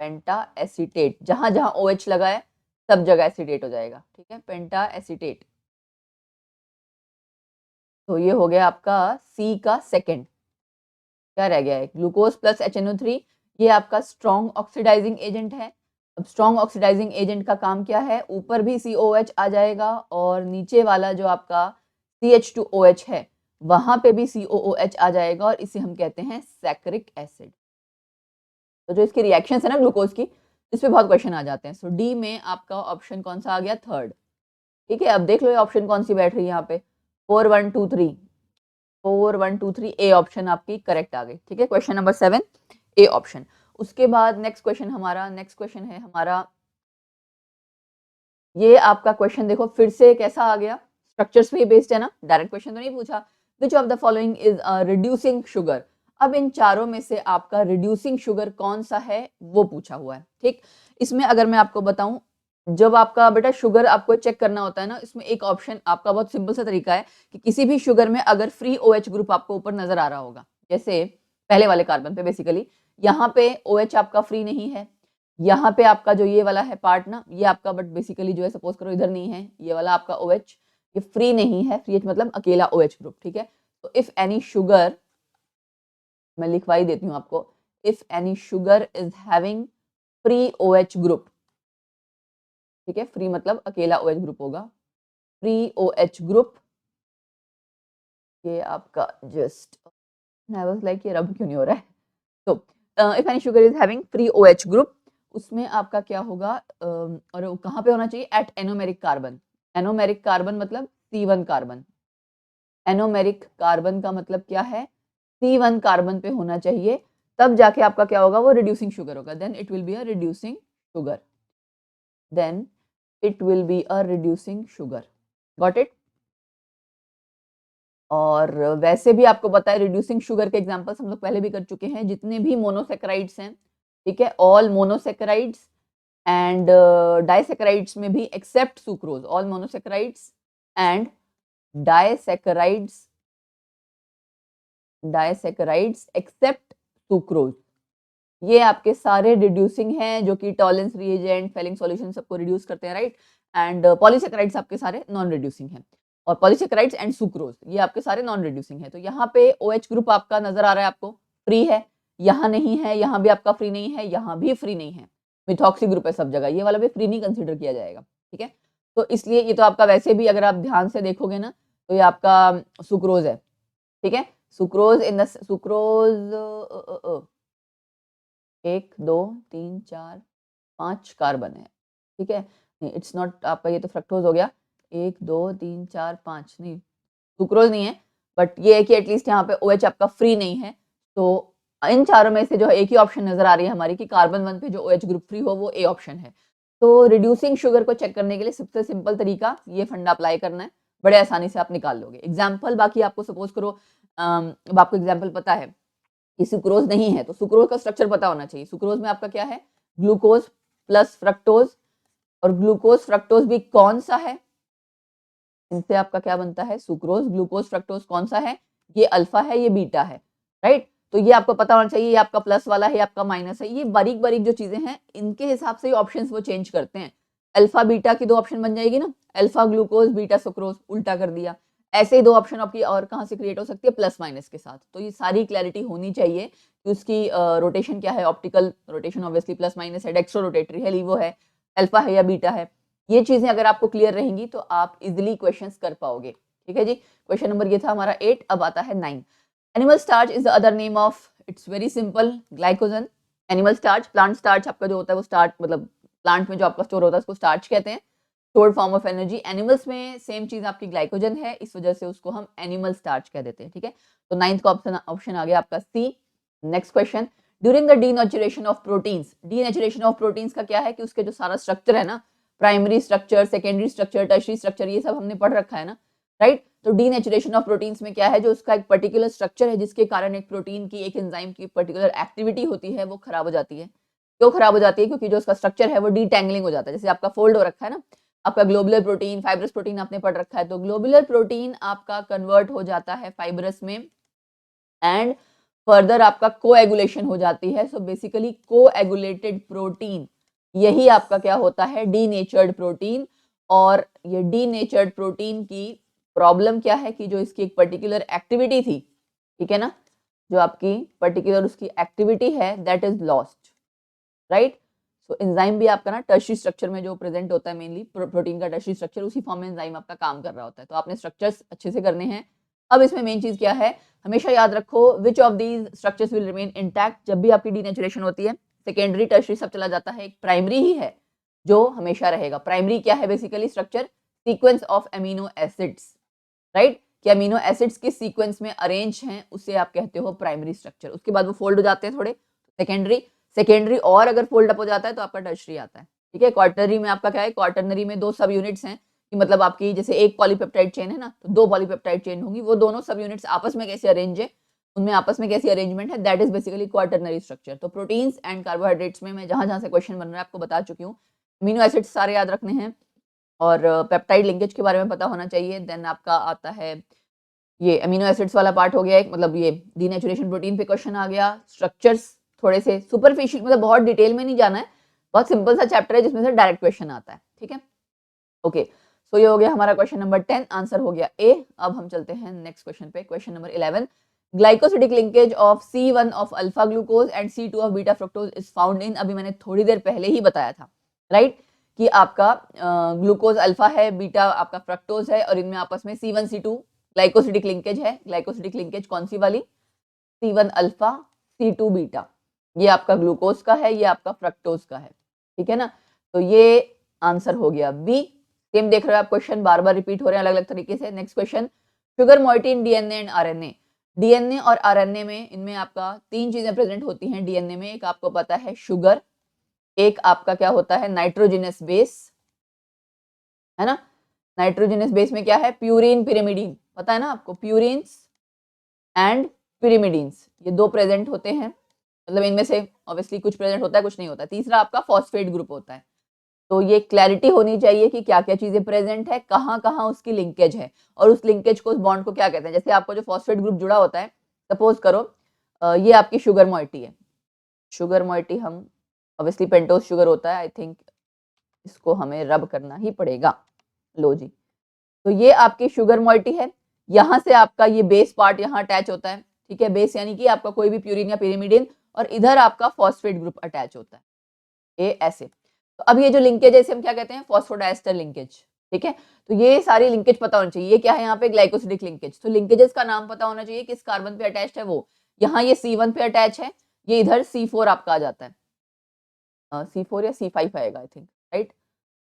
Penta acetate, जहां जहां OH लगा है सब जगह एसीटेट हो जाएगा, ठीक है, पेंटा एसीटेट। तो ये हो गया आपका सी का सेकंड। क्या रह गया है, ग्लूकोज प्लस HNO3, ये आपका स्ट्रॉन्ग ऑक्सीडाइजिंग एजेंट है। अब स्ट्रॉन्ग ऑक्सीडाइजिंग एजेंट का काम क्या है, ऊपर भी COH आ जाएगा और नीचे वाला जो आपका CH2OH है वहां पे भी COOH आ जाएगा और इसे हम कहते हैं सैकरिक एसिड। तो जो इसकी रिएक्शंस है ना ग्लूकोज की, इस पे बहुत क्वेश्चन आ जाते हैं। सो डी में आपका ऑप्शन कौन सा आ गया, थर्ड। ठीक है, अब देख लो ये ऑप्शन कौन सी बैठ रही है यहाँ पे, 4 1 2 3, 4 1 2 3 ए ऑप्शन आपकी करेक्ट आ गई। ठीक है, क्वेश्चन नंबर 7 ए ऑप्शन। उसके बाद नेक्स्ट क्वेश्चन है हमारा ये आपका क्वेश्चन देखो फिर से कैसा आ गया, स्ट्रक्चर्स पे बेस्ड है ना, डायरेक्ट क्वेश्चन तो नहीं पूछा। Which of the following is reducing sugar. अब इन चारों में से आपका रिड्यूसिंग शुगर कौन सा है वो पूछा हुआ है। ठीक, इसमें अगर मैं आपको बताऊं, जब आपका बेटा शुगर आपको चेक करना होता है ना, इसमें एक ऑप्शन आपका बहुत सिंपल सा तरीका है कि किसी भी शुगर में अगर फ्री OH ग्रुप आपको ऊपर नजर आ रहा होगा, जैसे पहले वाले कार्बन पे बेसिकली यहाँ पे OH आपका फ्री नहीं है, यहाँ पे आपका जो ये वाला है पार्ट ना, ये आपका बट बेसिकली जो है सपोज करो इधर नहीं है, ये वाला आपका OH ये फ्री नहीं है, फ्री मतलब अकेला OH ग्रुप। ठीक है, तो इफ एनी शुगर, मैं लिखवाई देती हूँ आपको, if any sugar is having free OH group, ठीक है, फ्री मतलब अकेला OH ग्रुप होगा, फ्री OH ग्रुप, ये आपका जस्ट आई वाज लाइक ये रब क्यों नहीं हो रहा है। तो if any sugar is having free OH group, उसमें आपका क्या होगा और कहाँ पे होना चाहिए, at anomeric carbon. Anomeric carbon मतलब C1 कार्बन, एनोमेरिक कार्बन का मतलब क्या है, C1 कार्बन पे होना चाहिए, तब जाके आपका क्या होगा, वो रिड्यूसिंग शुगर होगा, then it will be a reducing sugar, then it will be a reducing sugar. Got it. और वैसे भी आपको पता है रिड्यूसिंग शुगर के एग्जांपल्स हम लोग पहले भी कर चुके हैं, जितने भी मोनोसेक्राइड्स हैं, ठीक है, ऑल मोनोसेक्राइड्स एंड डाइसेक्राइड्स में भी except sucrose, all monosaccharides and disaccharides except sucrose, ये आपके सारे रिड्यूसिंग हैं, जो कि टॉलेंस रिएजेंट, फेलिंग सॉल्यूशन सबको रिड्यूस करते हैं, राइट। एंड पॉलीसेक्राइड्स आपके सारे नॉन रिड्यूसिंग हैं, और पॉलीसेक्राइड्स एंड सुक्रोज ये आपके सारे नॉन रिड्यूसिंग है। तो यहाँ पे OH ग्रुप आपका नजर आ रहा है आपको, फ्री है, यहाँ नहीं है, यहाँ भी आपका फ्री नहीं है, यहाँ भी फ्री नहीं है, मिथॉक्सी ग्रुप है सब जगह, ये वाला भी फ्री नहीं कंसिडर किया जाएगा। ठीक है, तो इसलिए ये तो आपका वैसे भी अगर आप ध्यान से देखोगे ना, तो ये आपका सुक्रोज है। ठीक है, sucrose in the sucrose 1 2 3 4 5 carbon है। ठीक है, नहीं इट्स नॉट आपका, ये तो फ्रक्टोज हो गया, 1 2 3 4 5 नहीं, सुक्रोज नहीं है, बट ये है कि एटलीस्ट यहाँ पे OH आपका फ्री नहीं है। तो इन चारों में से जो एक ही ऑप्शन नजर आ रही है हमारी कि कार्बन 1 पे जो OH ग्रुप फ्री हो वो ए ऑप्शन है। तो रिड्यूसिंग शुगर को चेक करने के लिए सबसे सिंपल तरीका ये फंडा अप्लाई करना है, बड़े आसानी से आप निकाल लोगे। एग्जाम्पल बाकी आपको सपोज करो, अब आपको एग्जाम्पल पता है कि सुक्रोज नहीं है, तो सुक्रोज का स्ट्रक्चर पता होना चाहिए। सुक्रोज में आपका क्या है, ग्लूकोज प्लस फ्रक्टोज, और ग्लूकोज फ्रक्टोज भी कौन सा है, इनसे आपका क्या बनता है, सुक्रोज। ग्लूकोज फ्रक्टोज कौन सा है, ये अल्फा है, ये बीटा है, राइट। तो ये आपको पता होना चाहिए, ये आपका प्लस वाला है, ये आपका माइनस है, ये बारीक बारीक जो चीजें हैं इनके हिसाब से ऑप्शंस वो चेंज करते हैं। अल्फा बीटा की 2 ऑप्शन बन जाएगी ना, अल्फा ग्लूकोज बीटा सुक्रोज, उल्टा कर दिया। ऐसे ही 2 ऑप्शन आपकी और कहाँ से क्रिएट हो सकती है, प्लस माइनस के साथ। तो ये सारी क्लैरिटी होनी चाहिए कि उसकी रोटेशन क्या है, optical rotation obviously plus minus है, डेक्स्ट्रो रोटेटरी है, लीवो है, अल्फा है या बीटा है। ये चीजें अगर आपको क्लियर रहेंगी तो आप इजिली क्वेश्चंस कर पाओगे। ठीक है जी, क्वेश्चन नंबर ये था हमारा 8। अब आता है 9। Animal starch is the other name of, it's very simple, glycogen. Animal starch, plant starch आपका जो होता है वो स्टार्च मतलब प्लांट में जो आपका स्टोर होता है उसको स्टार्च कहते हैं, stored form of energy. Animals में सेम चीज आपकी ग्लाइकोजन है, इस वजह से उसको हम एनिमल स्टार्च कह देते हैं। ठीक है, तो 9th का ऑप्शन आ गया आपका C. Next question, during the denaturation of proteins. Denaturation of proteins का क्या है कि उसके जो सारा स्ट्रक्चर है ना, primary structure, secondary structure, tertiary structure, ये सब हमने पढ़ रखा है ना, राइट। तो डीनेचुरेशन ऑफ प्रोटीन्स में क्या है, जो उसका एक पर्टिकुलर स्ट्रक्चर है जिसके कारण एक प्रोटीन की, एक एंजाइम की पर्टिकुलर एक्टिविटी होती है वो खराब हो जाती है। क्यों खराब हो जाती है, क्योंकि जो उसका स्ट्रक्चर है वो डीटैंगलिंग हो जाता है। जैसे आपका फोल्ड हो रखा है ना, आपका ग्लोबुलर प्रोटीन, फाइब्रस प्रोटीन आपने पढ़ रखा है, तो ग्लोबुलर प्रोटीन आपका कन्वर्ट हो जाता है फाइब्रस में एंड फर्दर आपका कोएगुलेशन हो जाती है। सो बेसिकली कोएगुलेटेड प्रोटीन यही आपका क्या होता है, डीनेचर्ड प्रोटीन। और ये डीनेचर्ड प्रोटीन की प्रॉब्लम क्या है कि जो इसकी एक पर्टिकुलर एक्टिविटी थी, ठीक है ना, जो आपकी पर्टिकुलर उसकी एक्टिविटी है that is lost, right. So enzyme भी आपका ना टर्शियरी स्ट्रक्चर में जो प्रेजेंट होता है, मेनली प्रोटीन का टर्शियरी स्ट्रक्चर, उसी फॉर्म में एंजाइम आपका काम कर रहा होता है। तो आपने स्ट्रक्चर्स अच्छे से करने हैं। अब इसमें मेन चीज क्या है, हमेशा याद रखो which of these structures will remain intact. जब भी आपकी डीनेचुरेशन होती है, सेकेंडरी टर्शियरी सब चला जाता है, एक प्राइमरी ही है जो हमेशा रहेगा। प्राइमरी क्या है basically, structure sequence of amino acids, right, कि अमीनो एसिड्स किस सीक्वेंस में अरेंज हैं उसे आप कहते हो प्राइमरी स्ट्रक्चर। उसके बाद वो फोल्ड हो जाते हैं थोड़े, सेकेंडरी। सेकेंडरी और अगर फोल्ड अप हो जाता है तो आपका टर्शियरी आता है, ठीक है। क्वार्टनरी में आपका क्या है, क्वार्टनरी में दो सब यूनिट्स हैं, कि मतलब आपकी जैसे एक पॉलीपेप्टाइड चेन है ना, तो दो पॉलीपेप्टाइड चेन होंगी, वो दोनों सब यूनिट्स आपस में कैसे अरेंज है, उनमें आपस में कैसी अरेंजमेंट है, that is basically quaternary structure. तो प्रोटीन्स एंड कार्बोहाइड्रेट्स में मैं जहां जहां से क्वेश्चन बन रहा है आपको बता चुकी हूँ। अमीनो एसिड्स सारे याद रखने हैं और पेप्टाइड लिंकेज के बारे में पता होना चाहिए। देन आपका आता है ये अमीनो एसिड्स वाला पार्ट हो गया एक, मतलब ये डीनेचुरेशन प्रोटीन पे क्वेश्चन आ गया। स्ट्रक्चर्स थोड़े से सुपरफिशियल, मतलब बहुत डिटेल में नहीं जाना है, बहुत सिंपल सा चैप्टर है जिसमें से डायरेक्ट क्वेश्चन आता है, ठीक है। ओके, सो ये हो गया हमारा क्वेश्चन नंबर 10, आंसर हो गया ए। अब हम चलते हैं नेक्स्ट क्वेश्चन पे, question number 11। Glycosidic linkage of C1 of alpha glucose and C2 of beta fructose is found in, अभी मैंने थोड़ी देर पहले ही बताया था, राइट, कि आपका ग्लूकोज अल्फा है, बीटा आपका फ्रक्टोज है, और इनमें आपस में C1 C2 ग्लाइकोसिडिक लिंकेज है। ग्लाइकोसिडिक लिंकेज कौन सी वाली, C1 अल्फा C2 बीटा, ये आपका ग्लूकोज का है, ये आपका फ्रक्टोज का है, ठीक है ना। तो ये आंसर हो गया बी। सेम देख रहे हो आप, क्वेश्चन बार बार रिपीट हो रहे हैं अलग अलग तरीके से। Next question, sugar moiety in DNA and RNA. DNA और आरएनए में, इनमें आपका तीन चीजें प्रेजेंट होती हैं डीएनए में। एक आपको पता है शुगर, एक आपका क्या होता है नाइट्रोजिनस बेस, है ना। नाइट्रोजिनस बेस में क्या है, प्यूरिन पिरिमिडीन, पता है ना आपको, प्यूरिन्स एंड पिरिमिडीन्स, ये दो प्रेजेंट होते हैं, मतलब इनमें से ऑब्वियसली कुछ प्रेजेंट होता है कुछ नहीं होता है। तीसरा आपका फॉस्फेट ग्रुप होता है। तो ये क्लैरिटी होनी चाहिए कि क्या क्या चीजें प्रेजेंट है, कहाँ कहाँ उसकी लिंकेज है, और उस लिंकेज को, उस बॉन्ड को क्या कहते हैं। जैसे आपको जो फॉस्फेट ग्रुप जुड़ा होता है, सपोज करो ये आपकी शुगर मोइटी है, शुगर मोइटी हम ऑब्वियसली पेंटोज शुगर होता है, आई थिंक इसको हमें रब करना ही पड़ेगा, लो जी। तो ये आपकी शुगर मोइटी है, यहाँ से आपका ये बेस पार्ट यहाँ अटैच होता है, ठीक है, बेस यानी कि आपका कोई भी प्यूरिन या पिरिमिडिन, और इधर आपका फॉस्फेट ग्रुप अटैच होता है, ये ऐसे। तो अब ये जो लिंकेज है इसे हम क्या कहते हैं, फॉस्फोडाइस्टर लिंकेज, ठीक है। तो ये सारी लिंकेज पता होनी चाहिए। ये क्या है यहाँ पे, ग्लाइकोसिडिक लिंकेज। तो लिंकेजेस का नाम पता होना चाहिए, किस कार्बन पे अटैच है वो। यहाँ ये C1 पे अटैच है, ये इधर C4 आपका आ जाता है, C4 या C5 आएगा I think, right,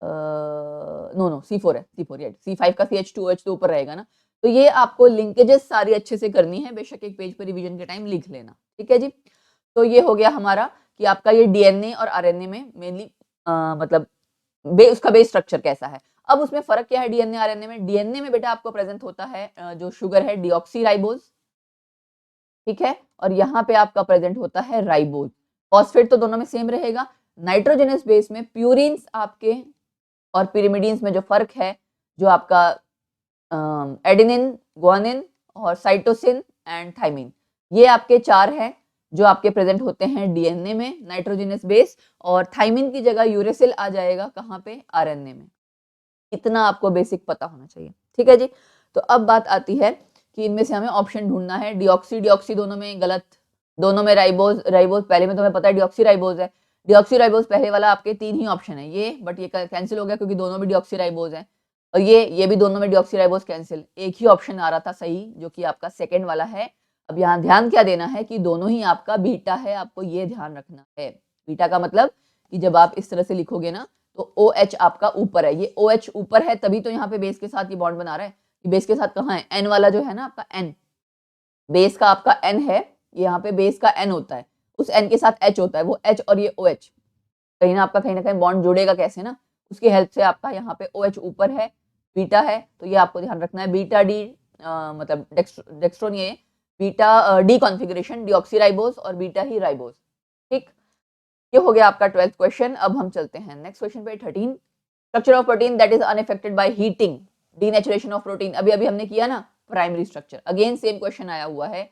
no no C4 है, C4 राइट, C5 का CH2OH तो ऊपर रहेगा ना। तो ये आपको लिंकेजेस सारी अच्छे से करनी है, बेशक एक पेज पर रिवीजन के टाइम लिख लेना, ठीक है जी। तो ये हो गया हमारा कि आपका ये डीएनए और आरएनए में मेनली मतलब उसका बेस स्ट्रक्चर कैसा है। अब उसमें फर्क क्या है डीएनए आरएनए में, डीएनए में बेटा आपको प्रेजेंट होता है जो शुगर है डीऑक्सीराइबोज, ठीक है, और यहाँ पे आपका प्रेजेंट होता है राइबोज। फॉस्फेट तो दोनों में सेम रहेगा। नाइट्रोजनस बेस में प्यूरिन्स आपके और पिरिमिडीन्स में जो फर्क है, जो आपका एडेनिन, ग्वानिन और साइटोसिन एंड थाइमिन, ये आपके चार हैं जो आपके प्रेजेंट होते हैं डीएनए में, नाइट्रोजनस बेस, और थाइमिन की जगह यूरेसिल आ जाएगा कहाँ पे, आरएनए में। इतना आपको बेसिक पता होना चाहिए, ठीक है जी। तो अब बात आती है कि इनमें से हमें ऑप्शन ढूंढना है। डिऑक्सी डिऑक्सी दोनों में गलत, दोनों में राइबोज राइबोज पहले में तुम्हें पता है डिऑक्सी राइबोज है, डिऑक्सी राइबोज पहले वाला आपके तीन ही ऑप्शन है ये, बट ये कैंसिल हो गया क्योंकि दोनों में डिऑक्सी राइबोज है, और ये भी दोनों में डिऑक्सी राइबोज कैंसिल, एक ही ऑप्शन आ रहा था सही जो कि आपका सेकेंड वाला है। अब यहाँ ध्यान क्या देना है कि दोनों ही आपका बीटा है, आपको ये ध्यान रखना है। बीटा का मतलब कि जब आप इस तरह से लिखोगे ना तो OH आपका ऊपर है, ये OH ऊपर है तभी तो यहाँ पे बेस के साथ ये बॉन्ड बना रहा है। ये बेस के साथ कहाँ है, N वाला जो है ना आपका N, बेस का आपका N है, यहाँ पे बेस का N होता है, उस N के साथ H होता है, वो H और ये OH, कहीं ना कहीं बॉन्ड जुड़ेगा कैसे ना, उसकी हेल्प से आपका यहाँ पे OH ऊपर है, बीटा है, तो ये आपको ध्यान रखना है। बीटा डी मतलब डेक्स्ट्रोन, ये बीटा डी कॉन्फ़िगरेशन, डीऑक्सीराइबोज और बीटा ही राइबोज, ठीक। ये हो गया आपका 12th क्वेश्चन। अब हम चलते हैं नेक्स्ट क्वेश्चन पे, 13। Structure of protein that is unaffected by heating, denaturation of protein, अभी अभी हमने किया ना primary structure, again same question आया हुआ है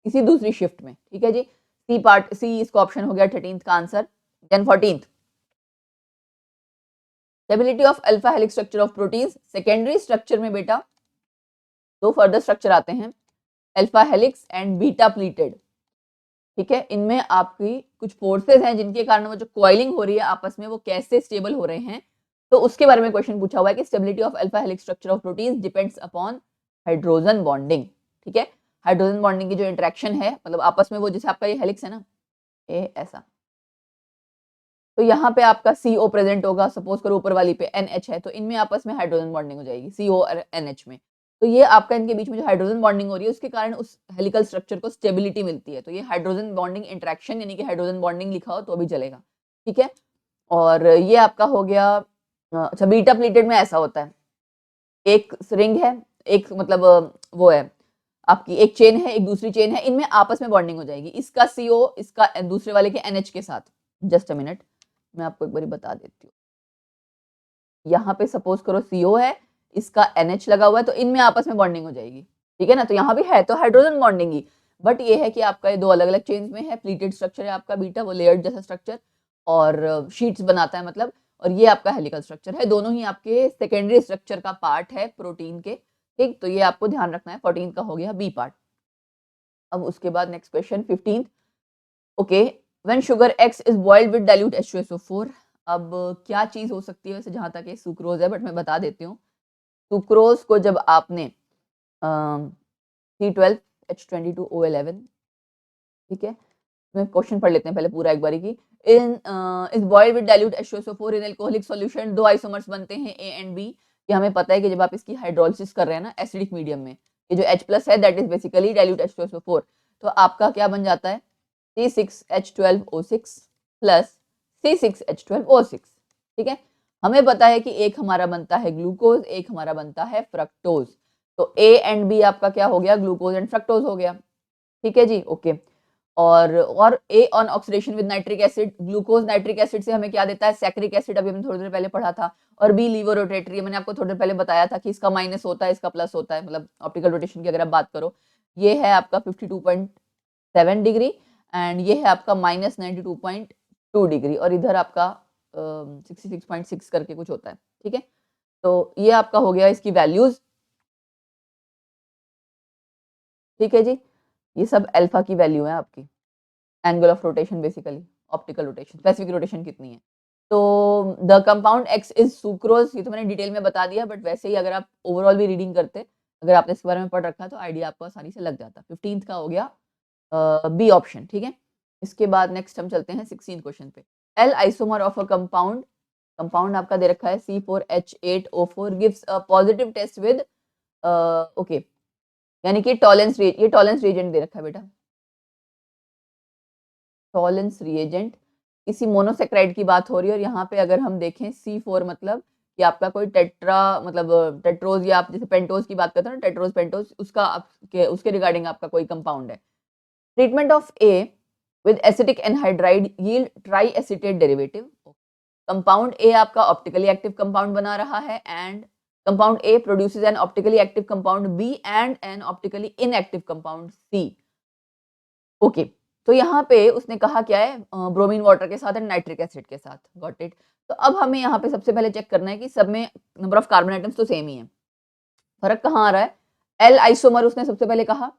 किसी दूसरी शिफ्ट में, ठीक है जी। सी पार्ट, सी इसका ऑप्शन हो गया 13th का answer. Then 14th, stability of alpha helix structure of proteins, secondary structure में बेटा दो फर्दर स्ट्रक्चर आते हैं, alpha helix and beta pleated, ठीक है। इनमें आपकी कुछ फोर्सेस हैं जिनके कारण वो जो कॉइलिंग हो रही है आपस में वो कैसे स्टेबल हो रहे हैं, तो उसके बारे में क्वेश्चन पूछा हुआ है कि stability of alpha helix structure of proteins depends upon hydrogen bonding, ठीक है। हाइड्रोजन बॉन्डिंग की जो इंटरेक्शन है, मतलब आपस में वो, जैसे आपका ये हेलिक्स है ना, ये ऐसा, तो यहाँ पे आपका CO प्रेजेंट होगा, सपोज करो ऊपर वाली पे NH है, तो इनमें आपस में हाइड्रोजन बॉन्डिंग हो जाएगी CO और NH में, तो ये आपका इनके बीच में जो हाइड्रोजन बॉन्डिंग हो रही है उसके कारण उस हेलिकल स्ट्रक्चर को स्टेबिलिटी मिलती है, तो ये हाइड्रोजन बॉन्डिंग इंटरेक्शन, यानी कि हाइड्रोजन बॉन्डिंग लिखा हो तो भी चलेगा, ठीक है। और ये आपका हो गया, अच्छा बीटा प्लेटेड में ऐसा होता है, एक रिंग है, एक मतलब वो है आपकी एक चेन है, एक दूसरी चेन है, इनमें आपस में बॉन्डिंग हो जाएगी, इसका CO इसका दूसरे वाले के NH के साथ। जस्ट अ मिनट, मैं आपको एक बार बता देती हूँ, यहाँ पे सपोज करो CO है, इसका NH लगा हुआ है, तो इनमें आपस में बॉन्डिंग हो जाएगी, ठीक है ना। तो यहाँ भी है तो हाइड्रोजन बॉन्डिंग ही, बट ये है कि आपका ये दो अलग अलग चेन्स में है, प्लीटेड स्ट्रक्चर है आपका बीटा, वो लेयर्ड जैसा स्ट्रक्चर और शीट्स बनाता है मतलब, और ये आपका हेलिकल स्ट्रक्चर है, दोनों ही आपके सेकेंडरी स्ट्रक्चर का पार्ट है प्रोटीन के, ठीक। तो ये आपको ध्यान रखना है। 14 का हो गया बी पार्ट। अब उसके बाद next question 15, okay, when sugar X is boiled with dilute H2SO4, अब क्या चीज हो सकती है वैसे, जहां तक ये सुक्रोज है, बट मैं बता देती हूँ। सुक्रोज को जब आपने C12H22O11, ठीक है, मैं क्वेश्चन पढ़ लेते हैं पहले पूरा एक बारी की, in is boiled with dilute H2SO4 in alcoholic solution, दो आइसोमर्स बनते हैं A एंड B, ये हमें पता है कि जब आप इसकी हाइड्रोलिसिस कर रहे हैं ना एसिडिक मीडियम में, ये जो H+ है that is basically dilute H2SO4, तो आपका क्या बन जाता है C6H12O6 प्लस C6H12O6, ठीक है। हमें पता है कि एक हमारा बनता है ग्लूकोज, एक हमारा बनता है फ्रक्टोज, तो A एंड B आपका क्या हो गया, ग्लूकोज एंड फ्रक्टोज हो गया, ठीक है जी, ओके। और A on oxidation with nitric acid, glucose nitric acid से हमें क्या देता है, सैक्रिक एसिड, अभी हमने थोड़ी देर पहले पढ़ा था, और B लीवर रोटेटरी, मैंने आपको थोड़ी देर पहले बताया था कि इसका माइनस होता है, इसका प्लस होता है, मतलब ऑप्टिकल रोटेशन की अगर आप बात करो, ये है आपका 52.7 डिग्री एंड ये है आपका -92.2 डिग्री, और इधर आपका 66.6 करके कुछ होता है, ठीक है। तो ये आपका हो गया इसकी वैल्यूज, ठीक है जी, ये सब अल्फा की वैल्यू है आपकी, angle of rotation basically, optical rotation, specific rotation कितनी है। तो the compound X is sucrose, ये तो मैंने डिटेल में बता दिया, बट वैसे ही अगर आप ओवरऑल भी रीडिंग करते, अगर आपने इसके बारे में पढ़ रखा है तो आइडिया आपको आसानी से लग जाता। 15th का हो गया बी ऑप्शन, ठीक है। इसके बाद नेक्स्ट हम चलते हैं 16 क्वेश्चन पे। L isomer of a compound, compound आपका दे रखा है C4H8O4 gives a positive test with, okay, यानी कि टॉलेंस, ये टॉलेंस रिएजेंट दे रखा है बेटा, टॉलेंस रिएजेंट, इसी मोनोसेक्राइड की बात हो रही है, और यहाँ पे अगर हम देखें C4 मतलब कि आपका कोई टेट्रा, मतलब टेट्रोज, या आप जैसे पेंटोज की बात करते हैं ना, टेट्रोज पेंटोज, उसका आपके उसके रिगार्डिंग आपका कोई कंपाउंड है। Treatment of A with acetic anhydride yield triacetate derivative, compound A आपका ऑप्टिकली एक्टिव कंपाउंड बना रहा है, and compound A produces N optically active compound B and N optically inactive compound C, okay. तो यहाँ पे उसने कहा क्या है, ब्रोमीन वाटर के साथ एंड नाइट्रिक एसिड के साथ, गॉट इट। तो अब हमें यहाँ पे सबसे पहले चेक करना है कि सब में नंबर ऑफ कार्बन आइटम्स तो सेम ही है, फर्क कहाँ आ रहा है। एल आइसोमर उसने सबसे पहले कहा,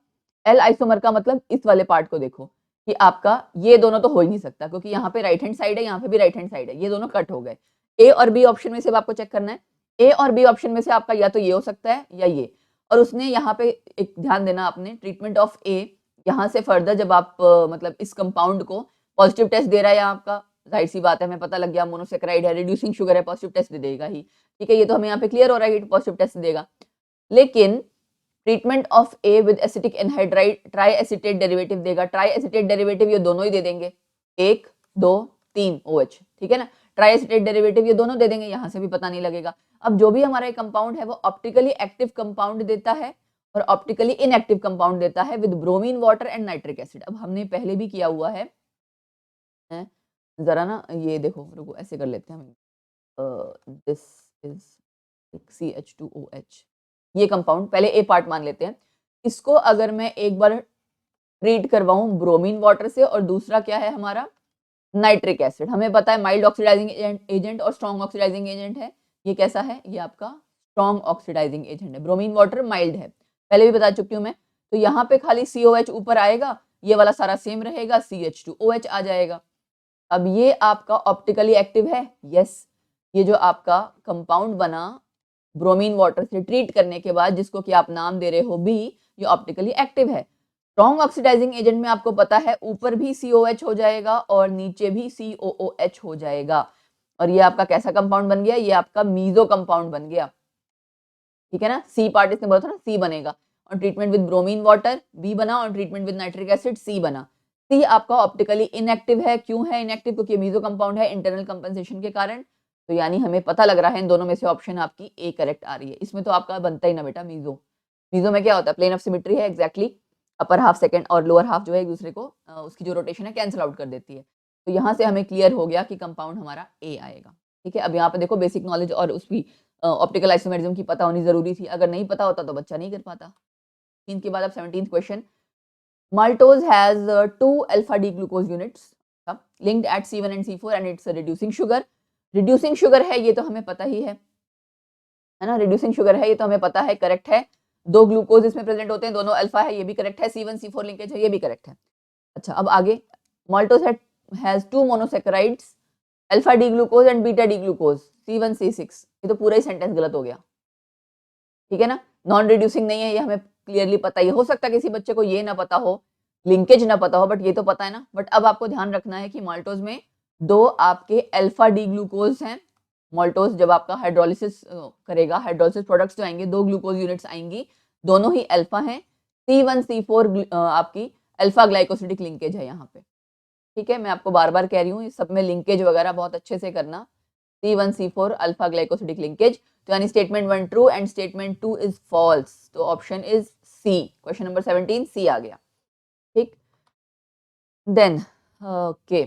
एल आइसोमर का मतलब इस वाले पार्ट को देखो कि आपका ये दोनों तो हो ही नहीं सकता, क्योंकि यहाँ पे राइट हैंड साइड है, यहाँ पे भी राइट हैंड साइड है, ये दोनों कट हो गए। ए और बी ऑप्शन में से आपको चेक करना है, ए और बी ऑप्शन में से आपका या तो ये हो सकता है या ये, और उसने यहाँ पे एक ध्यान देना आपने, ट्रीटमेंट ऑफ ए, यहाँ से फर्दर जब आप मतलब इस कंपाउंड को पॉजिटिव टेस्ट दे रहा है आपका, जाहिर सी बात है, हमें पता लग गया मोनोसेक्राइड है, रिड्यूसिंग शुगर है, पॉजिटिव टेस्ट दे देगा ही, ठीक है, ये तो हमें यहाँ पे क्लियर हो रहा है कि पॉजिटिव टेस्ट देगा। लेकिन treatment of A with acetic anhydride try acetate derivative देगा, ट्राई एसिटेट डेरिवेटिव ये दोनों ही दे देंगे, 1 2 3 OH, ठीक है ना, ट्राई एसिटेट डेरिवेटिव ये दोनों दे देंगे, यहां से भी पता नहीं लगेगा। अब जो भी हमारा कंपाउंड है वो ऑप्टिकली एक्टिव कंपाउंड देता है और ऑप्टिकली इनएक्टिव कंपाउंड देता है with bromine water and nitric acid. अब हमने पहले भी किया हुआ है, जरा ना ये देखो, रुको ऐसे कर लेते हैं हम, दिस इज CH2OH। ये कंपाउंड पहले ए पार्ट मान लेते हैं। इसको अगर मैं एक बार ट्रीट करवाऊं ब्रोमीन वाटर से, और दूसरा क्या है हमारा नाइट्रिक एसिड, हमें पता है माइल्ड ऑक्सीडाइजिंग एजेंट और स्ट्रॉन्ग ऑक्सीडाइजिंग एजेंट है। ये कैसा है, ये आपका स्ट्रॉन्ग ऑक्सीडाइजिंग एजेंट है। ब्रोमीन वाटर माइल्ड है, पहले भी बता चुकी हूँ मैं। तो यहाँ पे खाली COH ऊपर आएगा, ये वाला सारा सेम रहेगा, CH2OH आ जाएगा। अब ये आपका ऑप्टिकली एक्टिव है, यस। ये जो आपका कंपाउंड बना ब्रोमीन वाटर से ट्रीट करने के बाद, जिसको कि आप नाम दे रहे हो बी, ये ऑप्टिकली एक्टिव है। स्ट्रॉन्ग ऑक्सीडाइजिंग एजेंट में आपको पता है ऊपर भी COH हो जाएगा और नीचे भी COOH हो जाएगा, और ये आपका कैसा कंपाउंड बन गया, ये आपका मीजो कंपाउंड बन गया, ठीक है ना। सी पार्ट इसने बोला था ना, सी बनेगा। और treatment with bromine water B बना, और treatment with nitric acid C बना। सी आपका ऑप्टिकली इनएक्टिव है। क्यों है इनएक्टिव, क्योंकि मीजो कंपाउंड है इंटरनल कंपनसेशन के कारण। तो यानी हमें पता लग रहा है इन दोनों में से ऑप्शन आपकी ए करेक्ट आ रही है। इसमें तो आपका बनता ही ना बेटा मीजो। मीजो में क्या होता है, प्लेन ऑफ सिमेट्री है एग्जैक्टली, अपर हाफ सेकंड और लोअर हाफ जो है एक दूसरे को उसकी जो रोटेशन है कैंसिल आउट कर देती है। तो यहाँ से हमें क्लियर हो गया कि कंपाउंड हमारा ए आएगा, ठीक है। अब यहाँ पे देखो बेसिक नॉलेज और उसकी ऑप्टिकल आइसोमेरिज्म की पता होनी जरूरी थी, अगर नहीं पता होता तो बच्चा नहीं कर पाता। इनके बाद अब 17th question, maltose has 2 alpha D glucose units linked at C1 and C4 and it's a reducing sugar। reducing sugar है, ये तो हमें पता ही है ना, reducing sugar है, ये तो हमें पता है, करेक्ट है। 2 ग्लूकोज इसमें प्रेजेंट होते हैं, दोनों अल्फा है, ये भी करेक्ट है। C1 C4 लिंकेज है, ये भी करेक्ट है। अच्छा अब आगे, maltose has 2 monosaccharides alpha D glucose and beta D glucose C1 C6। ये तो पूरा ही सेंटेंस गलत हो गया, ठीक है ना। नॉन रिड्यूसिंग नहीं है, ये हमें क्लियरली पता ही। हो सकता है किसी बच्चे को ये ना पता हो, लिंकेज ना पता हो, बट ये तो पता है ना। बट अब आपको ध्यान रखना है कि माल्टोज में 2 आपके अल्फा डी ग्लूकोज हैं। माल्टोज जब आपका हाइड्रोलिसिस करेगा, हाइड्रोलिसिस प्रोडक्ट्स जो आएंगे, 2 ग्लूकोज यूनिट्स आएंगी, दोनों ही अल्फा हैं। C1 C4 आपकी अल्फा ग्लाइकोसिडिक लिंकेज है यहाँ पे, ठीक है। मैं आपको बार बार कह रही हूँ, इस सब में लिंकेज वगैरह बहुत अच्छे से करना। C1 C4 alpha glycosidic linkage, तो यानी statement 1 true and statement 2 is false. तो option is C, question number 17 C आ गया, ठीक। Then okay,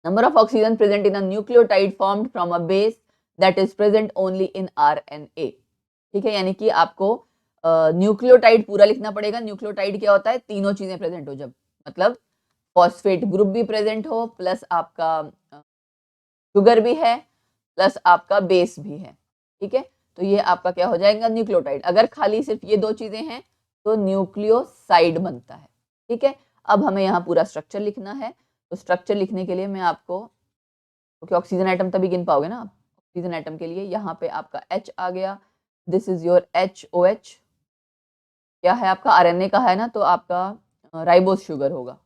number of oxygen present in a nucleotide formed from a base that is present only in RNA, ठीक है। यानी कि आपको nucleotide पूरा लिखना पड़ेगा। न्यूक्लियोटाइड क्या होता है, तीनों चीजें प्रेजेंट हो जब, मतलब फॉस्फेट ग्रुप भी प्रेजेंट हो, प्लस आपका शुगर भी है, प्लस आपका बेस भी है, ठीक है। तो ये आपका क्या हो जाएगा, न्यूक्लियोटाइड। अगर खाली सिर्फ ये 2 चीजें हैं तो न्यूक्लियोसाइड बनता है, ठीक है। अब हमें यहाँ पूरा स्ट्रक्चर लिखना है। तो स्ट्रक्चर लिखने के लिए मैं आपको, क्योंकि ऑक्सीजन आइटम तभी गिन पाओगे ना आप। ऑक्सीजन आइटम के लिए यहाँ पे आपका H आ गया, दिस इज योर HOH। क्या है आपका, RNA का है ना, तो आपका राइबोस शुगर होगा।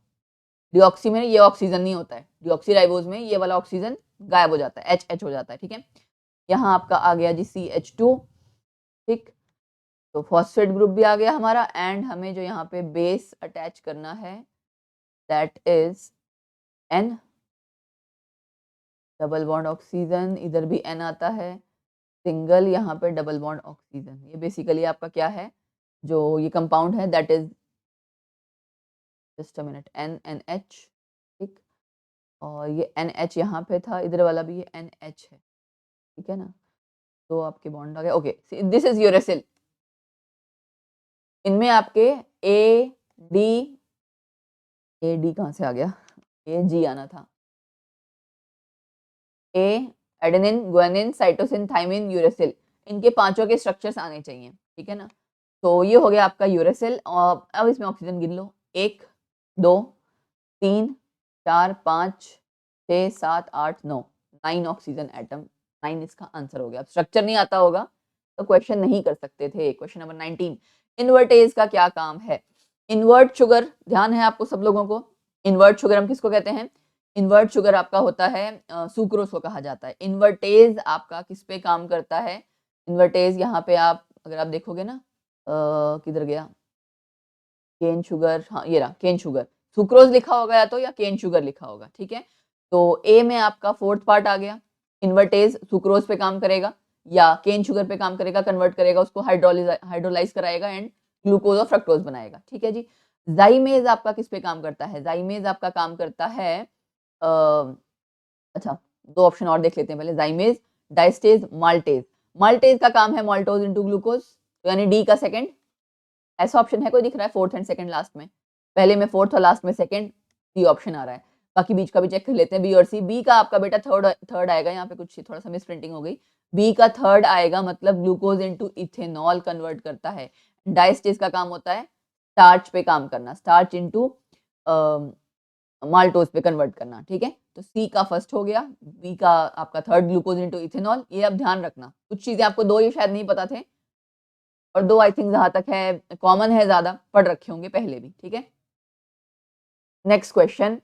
डिऑक्सी में ये ऑक्सीजन नहीं होता है, डिऑक्सीराइबोज में ये वाला ऑक्सीजन गायब हो जाता है, H हो जाता है, ठीक है। यहाँ आपका आ गया जी CH2, ठीक। तो फॉस्फेट ग्रुप भी आ गया हमारा, एंड हमें जो यहाँ पे बेस अटैच करना है that is N, double bond oxygen, इधर भी N आता है, सिंगल यहाँ पे डबल बॉन्ड ऑक्सीजन। ये बेसिकली आपका क्या है, जो ये कंपाउंड है that is, just a minute, NNH, ठीक। और ये NH यहाँ पे था, इधर वाला भी ये NH है, ठीक है ना। तो आपके बॉन्ड आ गए, ओके। This is uracil. इनमें आपके ए डी कहाँ से आ गया, AG आना था। A adenine, guanine, cytosine, thymine, uracil, इनके पांचों के स्ट्रक्चर्स आने चाहिए, ठीक है ना। तो ये हो गया आपका यूरेसिल। और अब इसमें ऑक्सीजन गिन लो, 1 2 3 4 5 6 7 8 9, 9 ऑक्सीजन एटम, 9 इसका आंसर हो गया। अब स्ट्रक्चर नहीं आता होगा तो क्वेश्चन नहीं कर सकते थे। क्वेश्चन नंबर 19, इन्वर्टेज का क्या काम है। इन्वर्ट शुगर, ध्यान है आपको सब लोगों को, इन्वर्ट शुगर हम किसको कहते हैं, इन्वर्ट शुगर आपका होता है सुक्रोज को कहा जाता है। इन्वर्टेज आपका किस पे काम करता है, इन्वर्टेज यहाँ पे आप अगर आप देखोगे ना, किधर गया, केन शुगर, हाँ ये रहा केन शुगर, सुक्रोज लिखा होगा या तो, या केन शुगर लिखा होगा, ठीक है। तो ए में आपका 4th पार्ट आ गया, इन्वर्टेज सुक्रोज पे काम करेगा या केन शुगर पे काम करेगा, कन्वर्ट करेगा उसको, हाइड्रोलाइज कराएगा एंड ग्लूकोज और फ्रक्टोज बनाएगा, ठीक है जी। जाइमेज आपका किस पे काम करता है, जाइमेज आपका काम करता है अच्छा 2 ऑप्शन और देख लेते हैं पहले, जाइमेज, डायस्टेज, माल्टेज। माल्टेज का काम है माल्टोज इनटू ग्लूकोज, तो यानी डी का सेकंड। ऐसा ऑप्शन है कोई दिख रहा है फोर्थ एंड सेकंड लास्ट में? पहले में फोर्थ और लास्ट में सेकंड, डी ऑप्शन आ रहा है। बाकी बीच का भी चेक कर लेते हैं, बी और सी। बी का आपका बेटा थर्ड थर्ड आएगा, यहाँ पे कुछ थोड़ा सा मिस प्रिंटिंग हो गई। बी का थर्ड आएगा, मतलब ग्लूकोज इनटू इथेनॉल कन्वर्ट करता है। डायस्टेज का काम होता है स्टार्च पे काम करना, स्टार्च इनटू माल्टोज पे कन्वर्ट करना, ठीक है। तो सी का फर्स्ट हो गया, बी का आपका थर्ड ग्लूकोज इनटू इथेनॉल। ये अब ध्यान रखना, कुछ चीजें आपको दो ये शायद नहीं पता थे, और दो आई थिंक जहां तक है कॉमन है, ज्यादा पढ़ रखे होंगे पहले भी, ठीक है। Next question,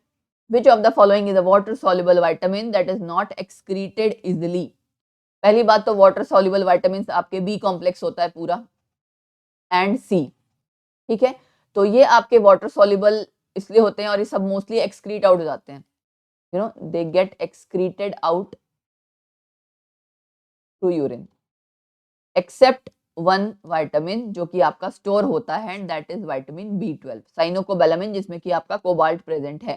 which of the following is a water soluble vitamin that is not excreted easily? पहली बात तो वाटर सॉल्युबल विटामिन आपके बी कॉम्प्लेक्स होता है पूरा, एंड सी, ठीक है। तो ये आपके वाटर सॉल्युबल इसलिए होते हैं, और ये सब मोस्टली एक्सक्रीट आउट हो जाते हैं, you know they get excreted out through urine, except one vitamin जो कि आपका स्टोर होता है, and that is vitamin B12 साइनोकोबैलामिन, जिसमें कि आपका कोबाल्ट प्रेजेंट है।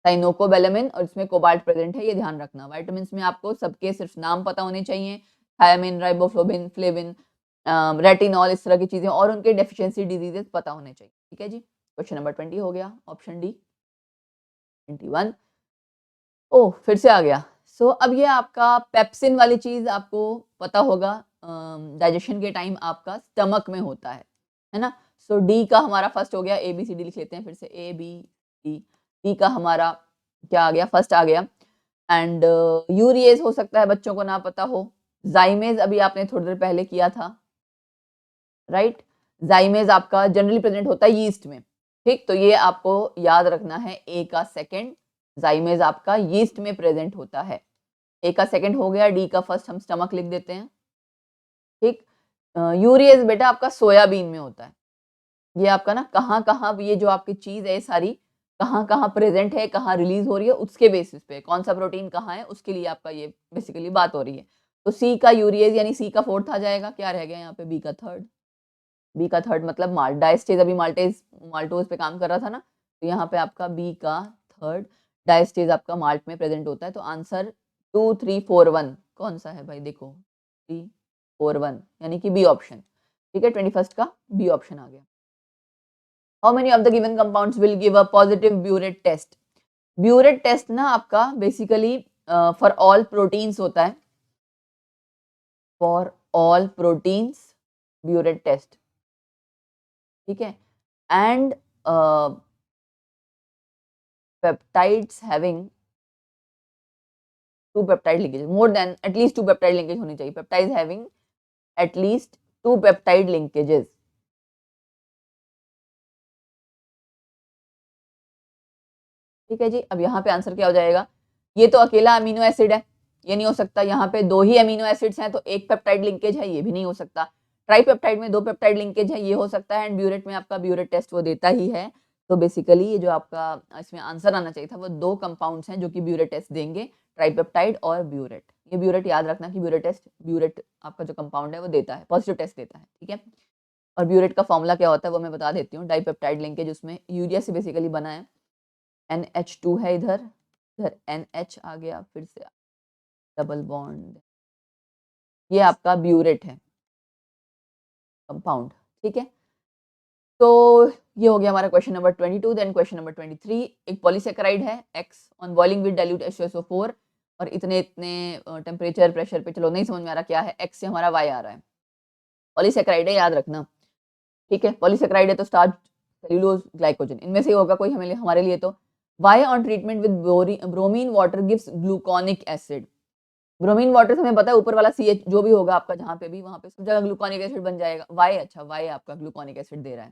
साइनोकोबैलामिन और इसमें कोबाल्ट प्रेजेंट है, ये ध्यान रखना। विटामिन में आपको सबके सिर्फ नाम पता होने चाहिए, थायमिन, राइबोफ्लोविन, फ्लेविन, रेटिनॉल, इस तरह की चीजें, और उनके डेफिशिएंसी डिजीजेस पता होने चाहिए, ठीक है जी। क्वेश्चन नंबर 20 हो गया, ऑप्शन डी 21। ओह फिर से आ गया। सो अब ये आपका पेप्सिन वाली चीज आपको पता होगा, डाइजेशन के टाइम आपका स्टमक में होता है ना। सो डी का हमारा फर्स्ट हो गया, ए बी सी डी लिख लेते हैं फिर से, ए बी डी। डी का हमारा क्या आ गया, फर्स्ट आ गया। एंड यूरिएज हो सकता है बच्चों को ना पता हो, जाइमेज अभी आपने थोड़ी देर पहले किया था, राइट। जाइमेज आपका जनरली प्रेजेंट होता है यीस्ट में, ठीक। तो ये आपको याद रखना है, ए का सेकंड जाइमेज आपका यीस्ट में प्रेजेंट होता है। ए का सेकंड हो गया, डी का फर्स्ट हम स्टमक लिख देते हैं, ठीक। यूरिएज बेटा आपका सोयाबीन में होता है। ये आपका ना कहाँ कहाँ ये जो आपकी चीज है सारी कहाँ कहाँ प्रेजेंट है, कहाँ रिलीज हो रही है, उसके बेसिस पे कौन सा प्रोटीन कहाँ है, उसके लिए आपका ये बेसिकली बात हो रही है। तो सी का यूरिएज यानी सी का फोर्थ आ जाएगा, क्या रह गया यहाँ पे, बी का थर्ड। बी का थर्ड मतलब माल्ट, डायस्टेज अभी माल्टेज माल्टोज पे काम कर रहा था ना, तो यहाँ पे आपका बी का थर्ड, डायस्टेज आपका माल्ट में प्रेजेंट होता है। तो आंसर 2341 कौन सा है भाई, देखो 341 यानी कि बी ऑप्शन, ठीक है। 21 का बी ऑप्शन आ गया। How many of the given compounds will give a positive biuret test? Biuret test ना आपका बेसिकली फॉर ऑल प्रोटीन्स होता है, for all proteins biuret test, ठीक है। And peptides having two peptide linkage, more than at least two peptide linkage होनी चाहिए, peptides having at least two peptide linkages, ठीक है जी। अब यहाँ पे आंसर क्या हो जाएगा, ये तो अकेला अमीनो एसिड है, ये नहीं हो सकता। यहाँ पे दो ही अमीनो एसिड्स हैं तो एक पेप्टाइड लिंकेज है, ये भी नहीं हो सकता। ट्राइपेप्टाइड में दो पेप्टाइड लिंकेज है, ये हो सकता है। एंड ब्यूरेट में आपका ब्यूरेट टेस्ट वो देता ही है। तो बेसिकली ये जो आपका इसमें आंसर आना चाहिए था, वो दो कंपाउंड्स हैं जो कि ब्यूरेट टेस्ट देंगे, ट्राइपेप्टाइड और ब्यूरेट। ये ब्यूरेट याद रखना कि ब्यूरेट टेस्ट, ब्यूरेट आपका जो कंपाउंड है वो देता है, पॉजिटिव टेस्ट देता है, ठीक है। और ब्यूरेट का फॉर्मूला क्या होता है वो मैं बता देती हूँ। डाइपेप्टाइड लिंकेज उसमें यूरिया से बेसिकली बना है, NH2 है इधर, इधर NH आ गया, फिर से डबल बॉन्ड, ये आपका ब्यूरेट है कंपाउंड, ठीक है। तो ये हो गया हमारा question number 22। Then question number 23, एक पॉलीसेकेराइड है X on boiling with dilute H2SO4 और इतने इतने टेम्परेचर प्रेशर पे, चलो नहीं समझ में आ रहा क्या है, X से हमारा Y आ रहा है। पॉलीसेकेराइड है, याद रखना, ठीक है। पॉलीसेकेराइड है तो स्टार्च, सेल्यूलोज, ग्लाइकोजन, इनमें से ही होगा कोई हमारे लिए। तो Y on treatment with bromine water gives gluconic acid? Bromine water से हमें पता है ऊपर वाला CH जो भी होगा आपका जहाँ पे भी, वहां पे सब जगह ग्लूकोनिक एसिड बन जाएगा। वाई, अच्छा वाई आपका ग्लूकोनिक एसिड दे रहा है,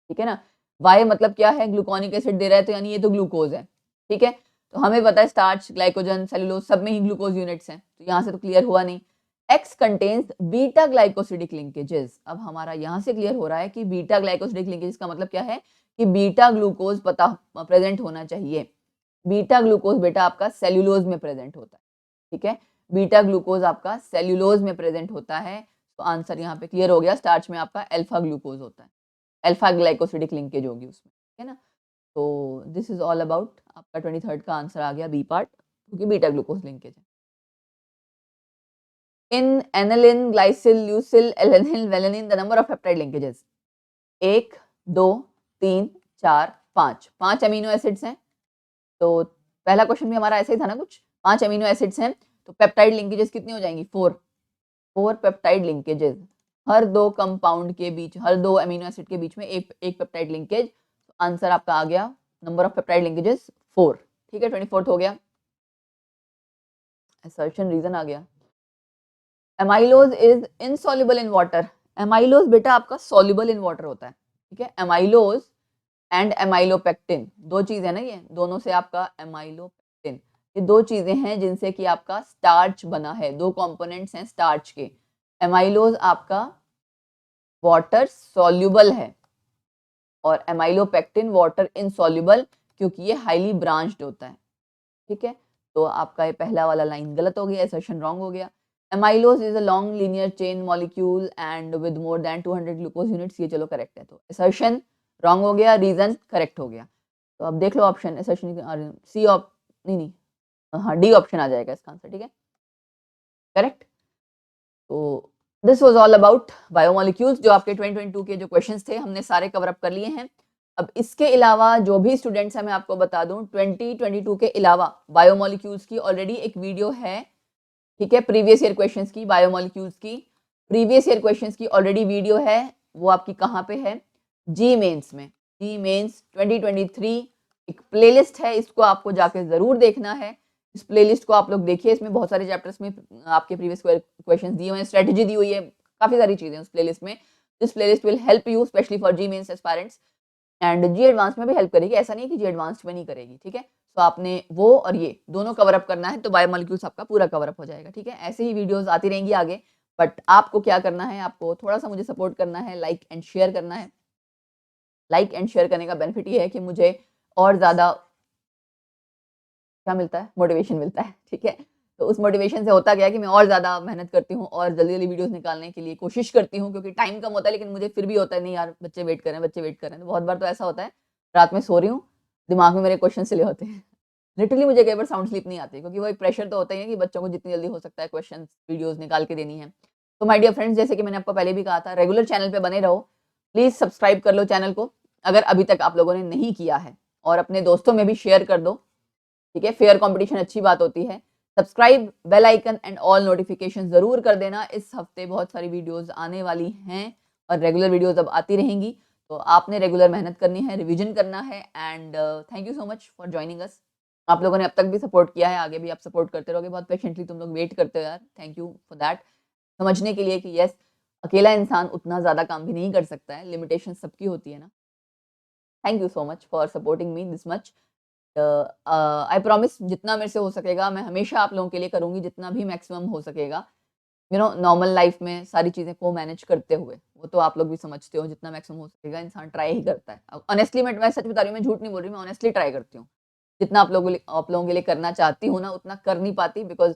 ठीक है ना। वाई मतलब क्या है, ग्लूकोनिक एसिड दे रहा है, तो यानी ये तो ग्लूकोज है, ठीक है। तो हमें पता है स्टार्च, ग्लाइकोजन, सेलुलोज सब में ही ग्लूकोज यूनिट्स हैं, तो यहाँ से तो क्लियर हुआ नहीं। X contains beta glycosidic linkages. अब हमारा यहाँ से क्लियर हो रहा है कि बीटा ग्लाइकोसिडिक लिंकेजेस का मतलब क्या है कि बीटा ग्लूकोज पता प्रेजेंट होना चाहिए। बीटा ग्लूकोज बेटा आपका सेल्यूलोज में प्रेजेंट होता है, ठीक है। बीटा ग्लूकोज आपका सेल्यूलोज में प्रेजेंट होता है। तो आंसर यहाँ पे क्लियर हो गया, स्टार्च में आपका अल्फा ग्लूकोज होता है, अल्फा ग्लाइकोसिडिक लिंकेज होगी उसमें, ठीक है ना। तो दिस इज ऑल अबाउट आपका 23rd का आंसर आ गया बी पार्ट, क्योंकि बीटा ग्लूकोज लिंकेज है। In alanine, glycyl, leucyl, alanine, valine, the number of peptide linkages. 1, 2, 3, 4, 5, 5 amino acids हैं। तो पहला क्वेश्चन भी हमारा ऐसा ही था ना कुछ, 5 अमीनो एसिड्स हैं, तो पेप्टाइड लिंकेजेस कितनी हो जाएंगी? 4 पेप्टाइड लिंकेजेस। हर 2 कंपाउंड के बीच, हर 2 अमीनो एसिड के बीच में एक पेप्टाइड लिंकेज। तो आंसर आपका आ गया, नंबर ऑफ पेप्टाइड लिंकेजेस 4। ठीक है, 24th हो गया। असर्शन रीजन आ गया। Amylose is insoluble in water. Amylose बेटा आपका सॉल्युबल इन वाटर होता है। ठीक है, एमाइलोज एंड एमाइलोपेक्टिन, दो चीज है ना, ये दोनों से आपका एमाइलोपेक्टिन, ये दो चीजें हैं जिनसे कि आपका स्टार्च बना है, दो कंपोनेंट्स हैं स्टार्च के। एमाइलोज आपका वाटर सॉल्युबल है और एमाइलोपेक्टिन वाटर इनसॉल्युबल, क्योंकि ये हाईली ब्रांच्ड होता है। ठीक है, तो आपका ये पहला वाला लाइन गलत हो गया, असर्शन रॉन्ग हो गया। Amylose is a long linear chain molecule and with more than 200 glucose units, ये चलो करेक्ट है। तो असर्शन रॉन्ग हो गया, रीजन करेक्ट हो गया। तो अब देख लो ऑप्शन, असर्शन सी नहीं, हाँ डी ऑप्शन आ जाएगा इसका आंसर। ठीक है, करेक्ट। तो this was all about biomolecules. जो आपके 2022 के जो क्वेश्चंस थे हमने सारे कवर अप कर लिए हैं। अब इसके अलावा जो भी स्टूडेंट्स हैं, मैं आपको बता दूं 2022 के अलावा बायोमोलिक्यूल्स की ऑलरेडी एक वीडियो है। ठीक है, प्रीवियस ईयर क्वेश्चंस की, बायोमोलिक्यूल्स की प्रीवियस ईयर क्वेश्चंस की ऑलरेडी वीडियो है। वो आपकी कहाँ पे है? जी मेंस में। जी मेंस 2023 एक प्लेलिस्ट है, इसको आपको जाके जरूर देखना है। इस प्लेलिस्ट को आप लोग देखिए, इसमें बहुत सारे चैप्टर्स में आपके प्रीवियस क्वेश्चंस दिए हुए हैं, स्ट्रेटजी दी हुई है, काफी सारी चीजें उस प्लेलिस्ट में। This playlist will help you specially for JEE Mains aspirants and JEE Advance में भी हेल्प करेगी, ऐसा नहीं कि जी एडवांस में नहीं करेगी। ठीक है, तो आपने वो और ये दोनों कवर अप करना है, तो बायोमोलिक्यूल्स आपका पूरा कवर अप हो जाएगा। ठीक है, ऐसे ही वीडियोस आती रहेंगी आगे, बट आपको क्या करना है, आपको थोड़ा सा मुझे सपोर्ट करना है, लाइक एंड शेयर करना है। लाइक एंड शेयर करने का बेनिफिट ये है कि मुझे और ज़्यादा क्या मिलता है? मोटिवेशन मिलता है। ठीक है, तो उस मोटिवेशन से होता क्या है कि मैं और ज़्यादा मेहनत करती हूँ और जल्दी जल्दी वीडियोस निकालने के लिए कोशिश करती हूँ, क्योंकि टाइम कम होता है, लेकिन मुझे फिर भी होता है नहीं यार, बच्चे वेट कर रहे हैं, बच्चे वेट कर रहे हैं। तो बहुत बार तो ऐसा होता है, रात में सो रही हूँ, दिमाग में मेरे क्वेश्चन चले होते हैं। लिटरली मुझे कई बार साउंड स्लीप नहीं आती, क्योंकि वो एक प्रेशर तो होता ही है कि बच्चों को जितनी जल्दी हो सकता है क्वेश्चन वीडियोज निकाल के देनी है। तो माय डियर फ्रेंड्स, जैसे कि मैंने आपको पहले भी कहा था, रेगुलर चैनल पे बने रहो। प्लीज सब्सक्राइब कर लो चैनल को अगर अभी तक आप लोगों ने नहीं किया है, और अपने दोस्तों में भी शेयर कर दो। ठीक है, फेयर कंपटीशन अच्छी बात होती है। Subscribe, bell icon and all notification जरूर कर देना। इस हफ्ते बहुत सारी वीडियोस आने वाली हैं और रेगुलर वीडियोस अब आती रहेंगी, तो आपने रेगुलर मेहनत करनी है, रिवीजन करना है। And thank you so much for joining us. आप लोगों ने अब तक भी सपोर्ट किया है, आगे भी आप सपोर्ट करते रहोगे, बहुत पेशेंटली तुम लोग वेट करते हो यार, थैंक यू फॉर दैट। समझने के लिए कि यस, अकेला इंसान उतना ज़्यादा काम भी नहीं कर सकता है, लिमिटेशन सबकी होती है ना। Thank you so much for supporting me this much. I promise, जितना मेरे से हो सकेगा मैं हमेशा आप लोगों के लिए करूँगी, जितना भी मैक्सिमम हो सकेगा। यू नो, नॉर्मल लाइफ में सारी चीज़ें को मैनेज करते हुए, वो तो आप लोग भी समझते हो, जितना मैक्सिमम हो सकेगा इंसान ट्राई ही करता है। ऑनेस्टली मैं सच बता रही हूँ, मैं झूठ नहीं बोल रही, मैं ऑनेस्टली ट्राई करती हूँ। जितना आप लोगों के लिए करना चाहती हूँ ना, उतना कर नहीं पाती, बिकॉज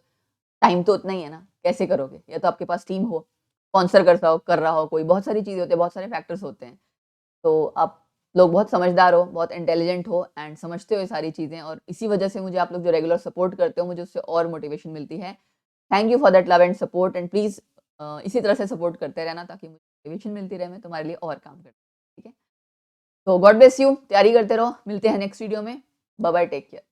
टाइम तो उतना ही है ना, कैसे करोगे? या तो आपके पास टीम हो, स्पॉन्सर करता हो, कर रहा हो कोई, बहुत सारी चीज़ें होती है, बहुत सारे फैक्टर्स होते हैं। तो आप लोग बहुत समझदार हो, बहुत इंटेलिजेंट हो एंड समझते हो ये सारी चीज़ें, और इसी वजह से मुझे आप लोग जो रेगुलर सपोर्ट करते हो, मुझे उससे और मोटिवेशन मिलती है। Thank you for that love and support, and please इसी तरह से सपोर्ट करते रहना, ताकि मुझे मोटिवेशन मिलती रहे, मैं तुम्हारे लिए और काम कर। ठीक है, तो गॉड ब्लेस यू, तैयारी करते रहो, मिलते हैं नेक्स्ट वीडियो में। Bye bye, take care.